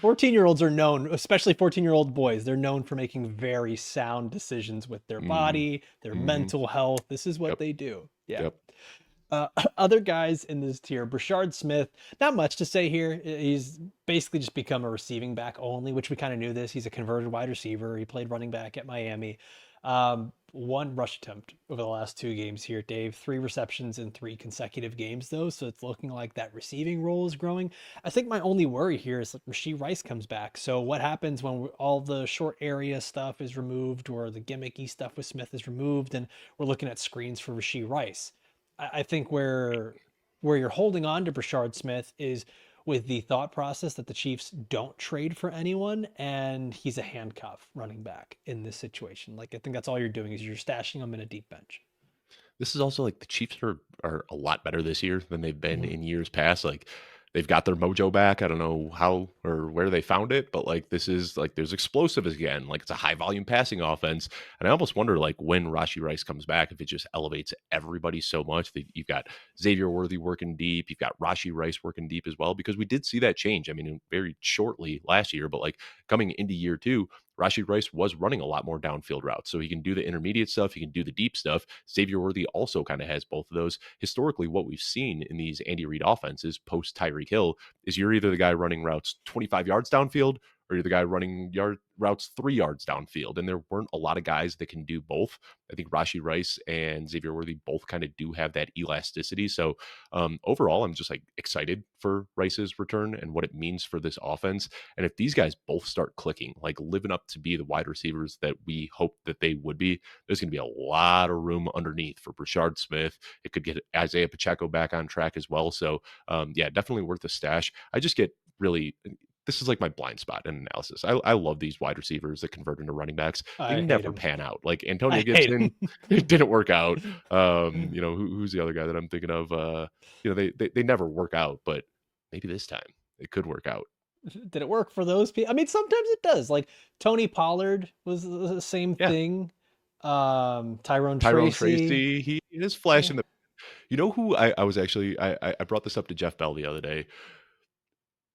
14-year-olds are known, especially 14-year-old boys, they're known for making very sound decisions with their Hmm. body, their Hmm. mental health. This is what Yep. they do. Yeah. Yep. Other guys in this tier, Brashard Smith, not much to say here. He's basically just become a receiving back only, which we kind of knew this. He's a converted wide receiver. He played running back at Miami. One rush attempt over the last 2 games here, Dave. 3 receptions in 3 consecutive games, though. So it's looking like that receiving role is growing. I think my only worry here is like Rashee Rice comes back. So what happens when all the short area stuff is removed or the gimmicky stuff with Smith is removed and we're looking at screens for Rashee Rice? I think where you're holding on to Brashard Smith is with the thought process that the Chiefs don't trade for anyone and he's a handcuff running back in this situation. Like I think that's all you're doing is you're stashing him in a deep bench. This is also like the Chiefs are a lot better this year than they've been Mhm. in years past. Like they've got their mojo back. I don't know how or where they found it, but like this is like there's explosive again. Like it's a high volume passing offense. And I almost wonder like when Rashee Rice comes back, if it just elevates everybody so much that you've got Xavier Worthy working deep, you've got Rashee Rice working deep as well, because we did see that change. I mean, very shortly last year, but like coming into year two, Rashee Rice was running a lot more downfield routes. So he can do the intermediate stuff, he can do the deep stuff. Xavier Worthy also kind of has both of those. Historically, what we've seen in these Andy Reid offenses post Tyreek Hill is you're either the guy running routes 25 yards downfield or you're the guy running routes 3 yards downfield, and there weren't a lot of guys that can do both. I think Rashee Rice and Xavier Worthy both kind of do have that elasticity. So overall, I'm just like excited for Rice's return and what it means for this offense. And if these guys both start clicking, like living up to be the wide receivers that we hope that they would be, there's going to be a lot of room underneath for Brashard Smith. It could get Isaiah Pacheco back on track as well. So yeah, definitely worth a stash. I just get really, this is like my blind spot in analysis. I love these wide receivers that convert into running backs. They I hate never him. pan out. Like Antonio I hate Gibson, him. it didn't work out. Who's the other guy that I'm thinking of? They never work out, but maybe this time it could work out. Did it work for those people? I mean, sometimes it does. Like Tony Pollard was the same Yeah. thing. Tyrone Tyrone Tracy. Tracy, he is flashing the. You know who I was actually I brought this up to Jeff Bell the other day.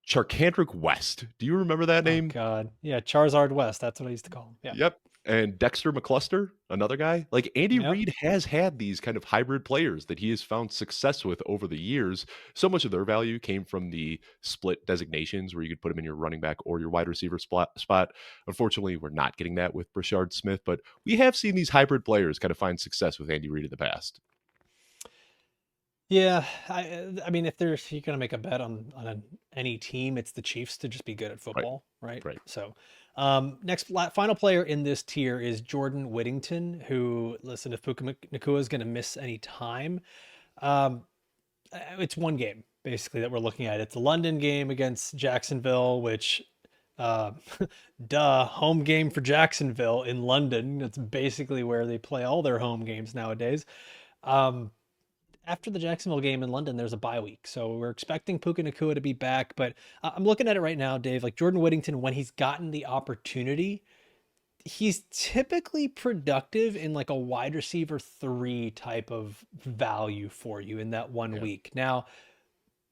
Charcandrick West. Do you remember that Oh name? God, yeah, Charizard West. That's what I used to call him. Yeah. Yep. And Dexter McCluster, another guy. Like Andy Yep. Reid has had these kind of hybrid players that he has found success with over the years. So much of their value came from the split designations where you could put him in your running back or your wide receiver spot. Unfortunately, we're not getting that with Brashard Smith, but we have seen these hybrid players kind of find success with Andy Reid in the past. Yeah, I mean, if you're gonna make a bet on any team, it's the Chiefs to just be good at football, right? Right. So, final player in this tier is Jordan Whittington, who, listen, if Puka Nacua is gonna miss any time, it's one game basically that we're looking at. It's the London game against Jacksonville, which, home game for Jacksonville in London. It's basically where they play all their home games nowadays. After the Jacksonville game in London, there's a bye week. So we're expecting Puka Nacua to be back. But I'm looking at it right now, Dave. Like Jordan Whittington, when he's gotten the opportunity, he's typically productive in like a wide receiver 3 type of value for you in that 1 week. Now,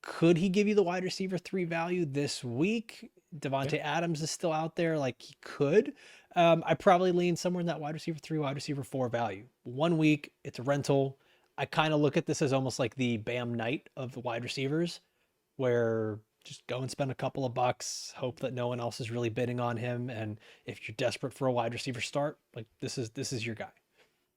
could he give you the wide receiver 3 value this week? Devontae Adams is still out there. Like he could. I probably lean somewhere in that wide receiver 3, wide receiver 4 value. 1 week, it's a rental. I kind of look at this as almost like the Bam Knight of the wide receivers, where just go and spend a couple of bucks, hope that no one else is really bidding on him. And if you're desperate for a wide receiver start, like this is your guy.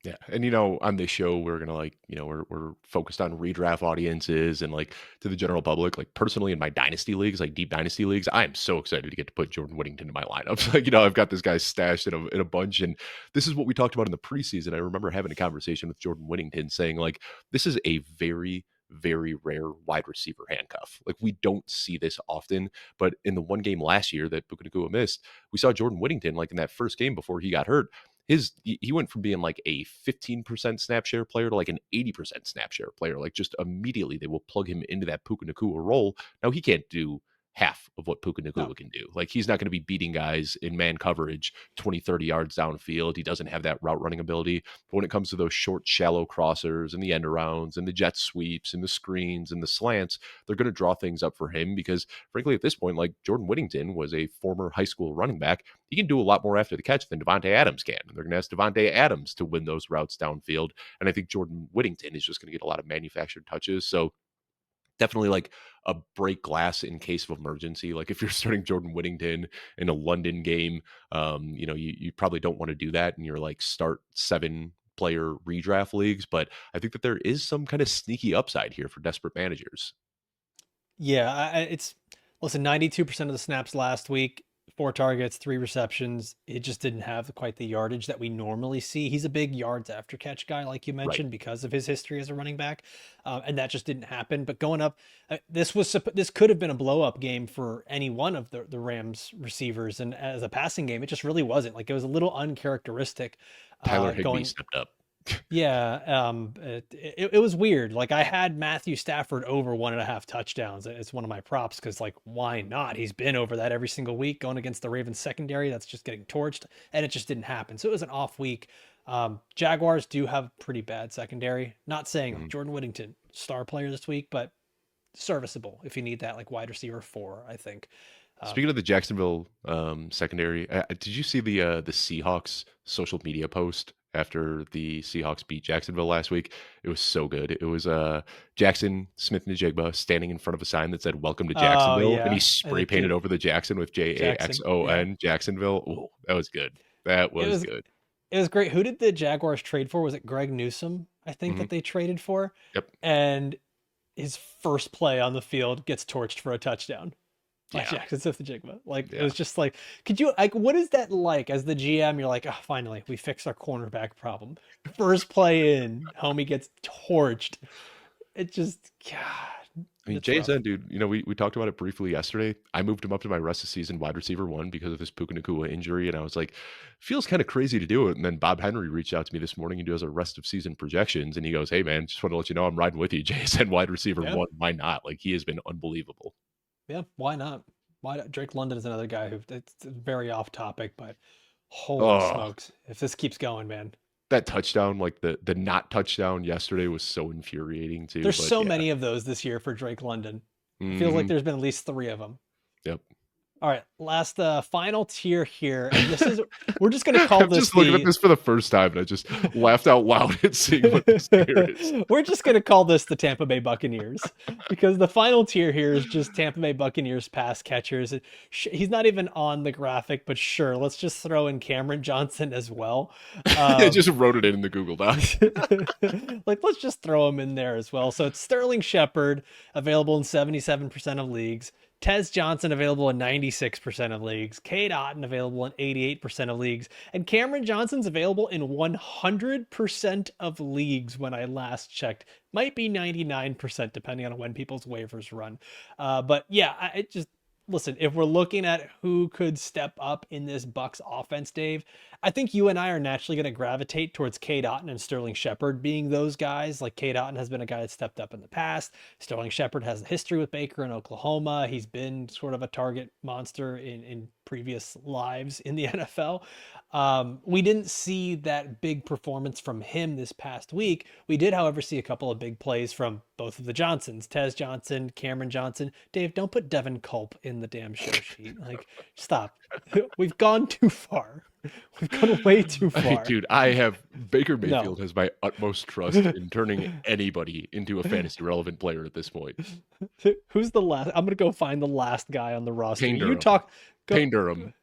Yeah. And, on this show, we're going to we're focused on redraft audiences and like to the general public. Like personally in my dynasty leagues, like deep dynasty leagues, I am so excited to get to put Jordan Whittington in my lineups. Like, I've got this guy stashed in a bunch. And this is what we talked about in the preseason. I remember having a conversation with Jordan Whittington saying like, this is a very, very rare wide receiver handcuff. Like we don't see this often, but in the one game last year that Puka Nacua missed, we saw Jordan Whittington like in that first game before he got hurt. He went from being like a 15% snap share player to like an 80% snap share player. Like just immediately they will plug him into that Puka Nacua role. Now he can't do half of what Puka Nacua can do. Like he's not going to be beating guys in man coverage 20, 30 yards downfield. He doesn't have that route running ability. But when it comes to those short, shallow crossers and the end arounds and the jet sweeps and the screens and the slants, they're going to draw things up for him because frankly, at this point, like Jordan Whittington was a former high school running back. He can do a lot more after the catch than Devontae Adams can. They're going to ask Devontae Adams to win those routes downfield. And I think Jordan Whittington is just going to get a lot of manufactured touches. So definitely like a break glass in case of emergency. Like if you're starting Jordan Whittington in a London game, you probably don't want to do that in your like start 7-player redraft leagues. But I think that there is some kind of sneaky upside here for desperate managers. Yeah, listen, 92% of the snaps last week, 4 targets, 3 receptions. It just didn't have quite the yardage that we normally see. He's a big yards after catch guy, like you mentioned, because of his history as a running back, and that just didn't happen. But going up, this could have been a blow up game for any one of the Rams receivers, and as a passing game, it just really wasn't. Like it was a little uncharacteristic. Tyler Higbee stepped up. Yeah, it was weird. Like I had Matthew Stafford over 1.5 touchdowns. It's one of my props because like why not? He's been over that every single week going against the Ravens secondary that's just getting torched, and it just didn't happen. So it was an off week. Jaguars do have pretty bad secondary. Not saying Jordan Whittington star player this week, but serviceable if you need that like wide receiver 4, I think. Speaking of the Jacksonville secondary, did you see the Seahawks social media post after the Seahawks beat Jacksonville last week. It was so good. It was Jackson Smith-Njigba standing in front of a sign that said "Welcome to Oh Jacksonville," and he yeah, and spray it painted did over the Jackson with Jackson. Yeah, Jaxon, Jacksonville. Oh, that was good. That it was was good. it was great. Who did the Jaguars trade for? Was it Greg Newsome? I think Hmm. that they traded for, Yep. and his first play on the field gets torched for a touchdown by Yeah. Jackson Smith-Njigba. Like it Yeah. was just like, could you like what is that like as the GM? You're like, oh, finally we fixed our cornerback problem. First play in, homie gets torched. It just God, I mean, it's rough. JSN, dude, we talked about it briefly yesterday. I moved him up to my rest of season wide receiver one because of his Puka Nakua injury. And I was like, feels kind of crazy to do it. And then Bob Henry reached out to me this morning and does a rest of season projections. And he goes, hey, man, just want to let you know I'm riding with you. JSN wide receiver Yeah, one. Why not? Like, he has been unbelievable. yeah. Why not? Why not? Drake London is another guy who it's very off topic, but holy Oh, smokes, if this keeps going, man. that touchdown, like the not touchdown yesterday was so infuriating too. There's But so yeah. many of those this year for Drake London. It feels like Hmm. there's been at least three of them. Yep. All right, last final tier here, and this is we're just gonna call I'm this just looking at the this for the first time and I just laughed out loud at seeing what this tier is. we're just gonna call this the Tampa Bay Buccaneers because the final tier here is just Tampa Bay Buccaneers pass catchers. He's not even on the graphic, but sure, let's just throw in Cameron Johnson as well. I just wrote it in the Google Doc. Like let's just throw him in there as well. So it's Sterling Shepard available in 77% of leagues. Tez Johnson available in 96% of leagues. Cade Otton available in 88% of leagues. And Cameron Johnson's available in 100% of leagues when I last checked. Might be 99% depending on when people's waivers run. But yeah, it just listen, if we're looking at who could step up in this Bucks offense, Dave, I think you and I are naturally going to gravitate towards Cade Otton and Sterling Shepard being those guys. Like Cade Otton has been a guy that stepped up in the past. Sterling Shepard has a history with Baker in Oklahoma. He's been sort of a target monster in previous lives in the NFL. We didn't see that big performance from him this past week. We did, however, see a couple of big plays from both of the Johnsons, Tez Johnson, Cameron Johnson. Dave, don't put Devin Culp in the damn show sheet. Like, stop. We've gone too far. We've gone way too far. Dude, I have Baker No. Mayfield has my utmost trust in turning anybody into a fantasy relevant player at this point. Who's the last? I'm gonna go find the last guy on the roster. Payne You Durham. talk. Go, Payne Durham.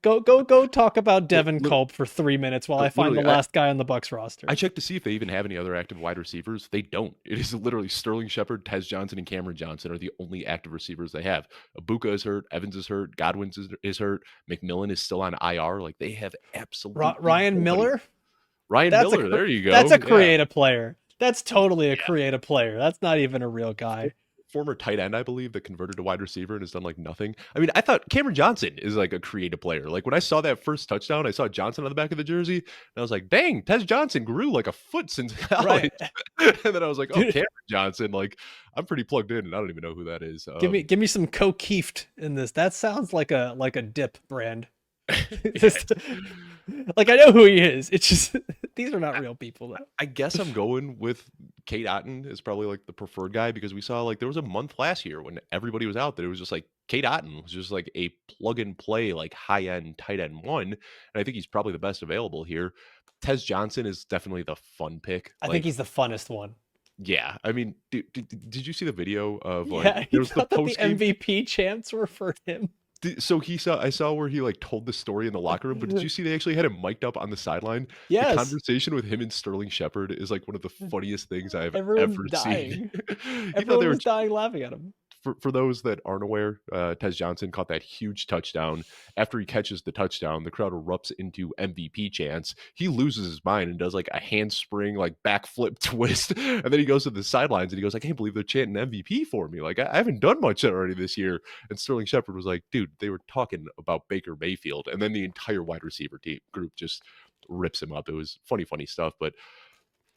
go talk about Devin Lit- Culp for 3 minutes while I find the literally, last guy on the Bucks roster. I checked to see if they even have any other active wide receivers. They don't. It is literally Sterling Shepard, Tez Johnson, and Cameron Johnson are the only active receivers they have. Abuka is hurt. Evans is hurt. Godwin is hurt. McMillan is still on IR. Like they have absolutely Ryan nobody. Miller. Ryan That's Miller. There you go. That's a Yeah. creative player. That's totally a Yeah. creative player. That's not even a real guy. Former tight end, I believe, that converted to wide receiver and has done like nothing. I mean, I thought Cameron Johnson is like a creative player. Like when I saw that first touchdown, I saw Johnson on the back of the jersey, and I was like, dang, Tez Johnson grew like a foot since college. Right. And then I was like, oh, Dude. Cameron Johnson, like I'm pretty plugged in, and I don't even know who that is. Give me some Cokeefed in this. That sounds like a dip brand. Just- like I know who he is. It's just these are not real people though. I guess I'm going with Cade Otton is probably like the preferred guy because we saw like there was a month last year when everybody was out that it was just like Cade Otton was just like a plug and play like high end tight end one, and I think he's probably the best available here. Tez Johnson is definitely the fun pick. I think he's the funnest one. Yeah, I mean, did you see the video of like Yeah, he there was the thought that the post game? MVP chants were for him. So I saw where he like told the story in the locker room, but did you see they actually had him mic'd up on the sideline? The Yes, conversation with him and Sterling Shepard is like one of the funniest things I have everyone's ever dying. seen. He thought Everyone they were was dying laughing at him. for those that aren't aware, Tez Johnson caught that huge touchdown. After he catches the touchdown, the crowd erupts into MVP chants. He loses his mind and does like a handspring, like backflip twist, and then he goes to the sidelines and he goes, "I can't believe they're chanting MVP for me. Like I haven't done much already this year." And Sterling Shepard was like, "Dude, they were talking about Baker Mayfield," and then the entire wide receiver team group just rips him up. It was funny stuff, but.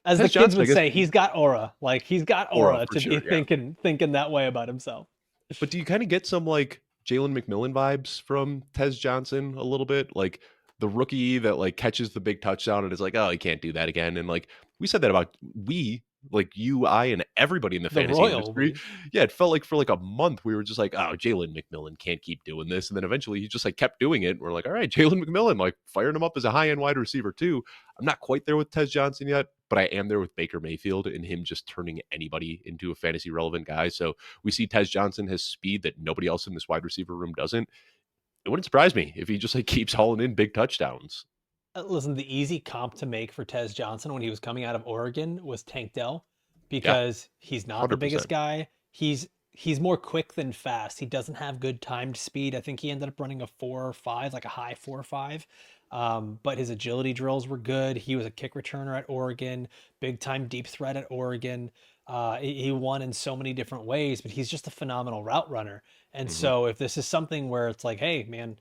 As Tez the kids Johnson, I would guess, say, he's got aura. Like he's got aura aura for to sure, be yeah. thinking that way about himself. But do you kind of get some like Jalen McMillan vibes from Tez Johnson a little bit? Like the rookie that like catches the big touchdown and is like, oh, he can't do that again. And like we said that about Like you, I, and everybody in the The fantasy Royal industry. we. Yeah, it felt like for like a month we were just like, oh, Jalen McMillan can't keep doing this. And then eventually he just like kept doing it. We're like, all right, Jalen McMillan, like firing him up as a high-end wide receiver too. I'm not quite there with Tez Johnson yet, but I am there with Baker Mayfield and him just turning anybody into a fantasy relevant guy. So we see Tez Johnson has speed that nobody else in this wide receiver room doesn't. It wouldn't surprise me if he just like keeps hauling in big touchdowns. Listen, the easy comp to make for Tez Johnson when he was coming out of Oregon was Tank Dell, Yeah, because he's not the biggest 100%. guy. He's more quick than fast. He doesn't have good timed speed. I think he ended up running a 4.5, like a high 4.5. But his agility drills were good. He was a kick returner at Oregon, big time deep threat at Oregon. He won in so many different ways, but he's just a phenomenal route runner. And Mhm. so if this is something where it's like, hey, man,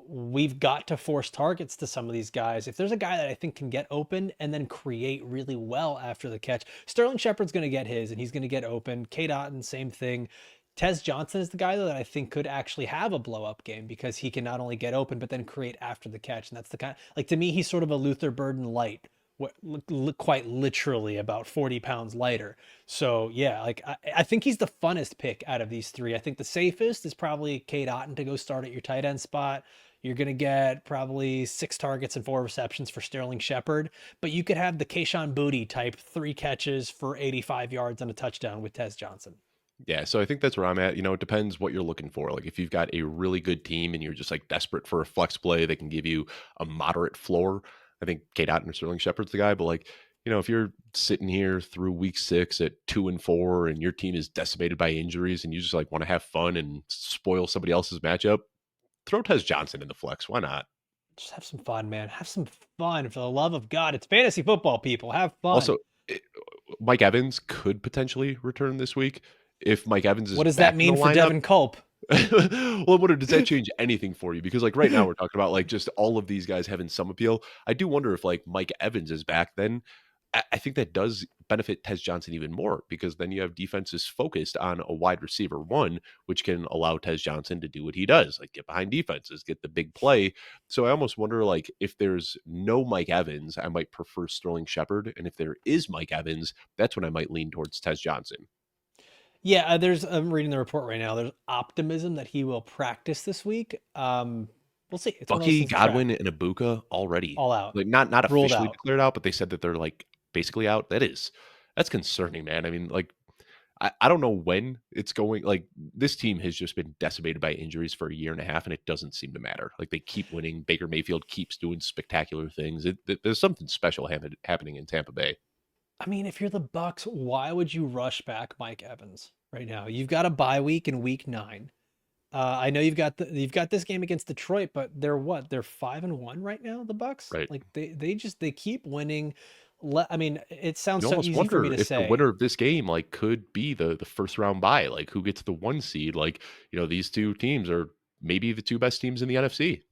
we've got to force targets to some of these guys. If there's a guy that I think can get open and then create really well after the catch, Sterling Shepard's going to get his and he's going to get open. Cade Otton, same thing. Tez Johnson is the guy though that I think could actually have a blow up game because he can not only get open but then create after the catch. And that's the kind, like, to me, he's sort of a Luther Burden light, quite literally about 40 pounds lighter. So yeah, like I think he's the funnest pick out of these three. I think the safest is probably Cade Otton to go start at your tight end spot. You're going to get probably 6 targets and 4 receptions for Sterling Shepard, but you could have the Kayshon Boutte type 3 catches for 85 yards and a touchdown with Tez Johnson. Yeah, so I think that's where I'm at. It depends what you're looking for. Like if you've got a really good team and you're just like desperate for a flex play that can give you a moderate floor, I think Kate Otten or Sterling Shepard's the guy. But like, if you're sitting here through week 6 at 2-4 and your team is decimated by injuries and you just like want to have fun and spoil somebody else's matchup, throw Tez Johnson in the flex. Why not? Just have some fun, man. Have some fun. For the love of God, it's fantasy football, people. Have fun. Also, it, Mike Evans could potentially return this week. If Mike Evans is What does that back in the mean for lineup, Devin Culp? well, does that change anything for you? Because like right now we're talking about like just all of these guys having some appeal. I do wonder if like Mike Evans is back, then I think that does benefit Tez Johnson even more because then you have defenses focused on a wide receiver one, which can allow Tez Johnson to do what he does, like get behind defenses, get the big play. So I almost wonder like if there's no Mike Evans, I might prefer Sterling Shepard, and if there is Mike Evans, that's when I might lean towards Tez Johnson. Yeah, I'm reading the report right now. There's optimism that he will practice this week. We'll see. It's one of those Bucky, things to track. Godwin, and Ibuka already All out, like not ruled officially out. declared out, but they said that they're like basically out. That's concerning, man. I mean, like I don't know when it's going. Like this team has just been decimated by injuries for a year and a half, and it doesn't seem to matter. Like they keep winning. Baker Mayfield keeps doing spectacular things. There's something special happening in Tampa Bay. I mean, if you're the Bucks, why would you rush back Mike Evans right now? You've got a bye week in week 9. I know you've got this game against Detroit, but they're what? They're 5-1 right now, the Bucks? Right. Like they keep winning. I mean, it sounds You so almost easy for me wonder to if the say. winner of this game like could be the first round bye. Like who gets the 1 seed? Like these two teams are maybe the two best teams in the NFC.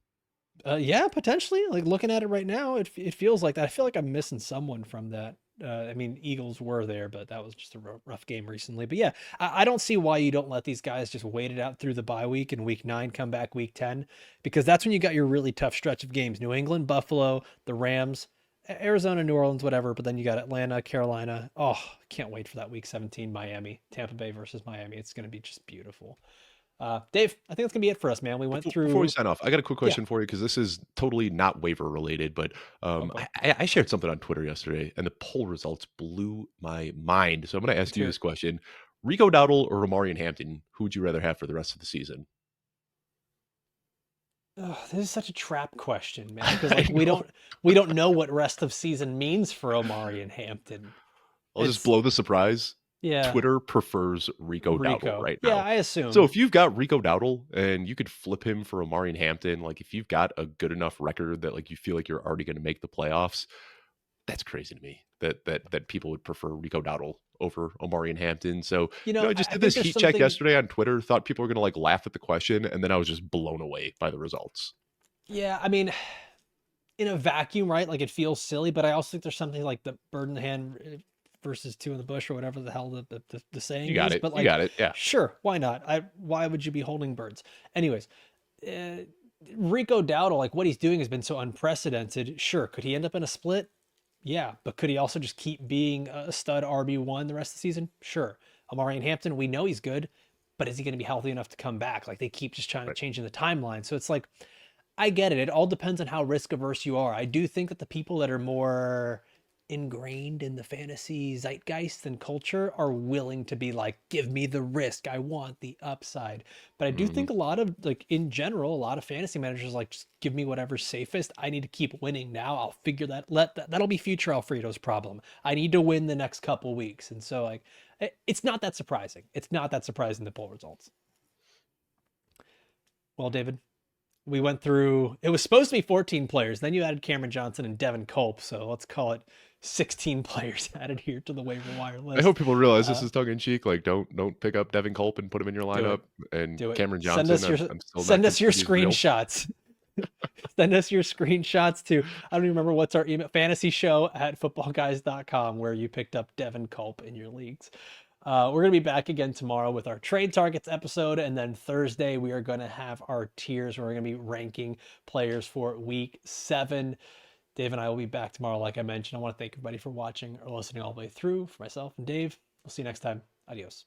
Yeah, potentially. Like looking at it right now, it feels like that. I feel like I'm missing someone from that. I mean, Eagles were there, but that was just a rough game recently. But yeah, I don't see why you don't let these guys just wait it out through the bye week and week 9, come back week 10, because that's when you got your really tough stretch of games: New England, Buffalo, the Rams, Arizona, New Orleans, whatever. But then you got Atlanta, Carolina. Oh, can't wait for that week 17, Miami, Tampa Bay versus Miami. It's going to be just beautiful. Dave, I think that's gonna be it for us, man. We went Before we through. sign off, I got a quick Yeah. question for you because this is totally not waiver related, but Oh boy. I shared something on Twitter yesterday and the poll results blew my mind. So I'm going to ask Let's you hear this it. question. Rico Dowdle or Omarion Hampton, who would you rather have for the rest of the season? Ugh, this is such a trap question, man, because I like we know. don't we don't know what rest of season means for Omari and Hampton. I'll just It's blow the surprise. yeah, Twitter prefers Rico Dowdle Rico. right Yeah, now. I So assumed. if you've got Rico Dowdle and you could flip him for Omarion Hampton, like if you've got a good enough record that like you feel like you're already going to make the playoffs, that's crazy to me that people would prefer Rico Dowdle over Omarion Hampton. So, I just I did think this there's heat check something. yesterday on Twitter, thought people were going to like laugh at the question, and then I was just blown away by the results. Yeah, I mean, in a vacuum, right? Like it feels silly, but I also think there's something like the bird in the hand versus two in the bush or whatever the hell the You saying got is. it. But You like, got it. Yeah. sure, why not? Why would you be holding birds? Anyways, Rico Dowdle, like what he's doing has been so unprecedented. Sure, could he end up in a split? Yeah, but could he also just keep being a stud RB1 the rest of the season? Sure. Amari Hampton, we know he's good, but is he going to be healthy enough to come back? Like they keep just trying to Right. changing the timeline. So it's like, I get it. It all depends on how risk averse you are. I do think that the people that are more ingrained in the fantasy zeitgeist and culture are willing to be like, give me the risk. I want the upside. But I do Mhm. think a lot of like in general, a lot of fantasy managers like just give me whatever's safest. I need to keep winning now. I'll figure that'll be future Alfredo's problem. I need to win the next couple weeks. And so like it's not that surprising. It's not that surprising the poll results. Well, David, we went through, it was supposed to be 14 players. Then you added Cameron Johnson and Devin Culp. So let's call it 16 players added here to the waiver wire I list. hope people realize this Uh, is tongue in cheek. Like, don't pick up Devin Culp and put him in your do it. lineup. And Do it. Cameron Send Johnson, us your I'm still not send us your convinced he's real. screenshots. Send us your screenshots to, I don't even remember what's our email, fantasyshow@footballguys.com, where you picked up Devin Culp in your leagues. We're going to be back again tomorrow with our trade targets episode. And then Thursday, we are going to have our tiers where we're going to be ranking players for week 7. Dave and I will be back tomorrow. Like I mentioned, I want to thank everybody for watching or listening all the way through. For myself and Dave, we'll see you next time. Adios.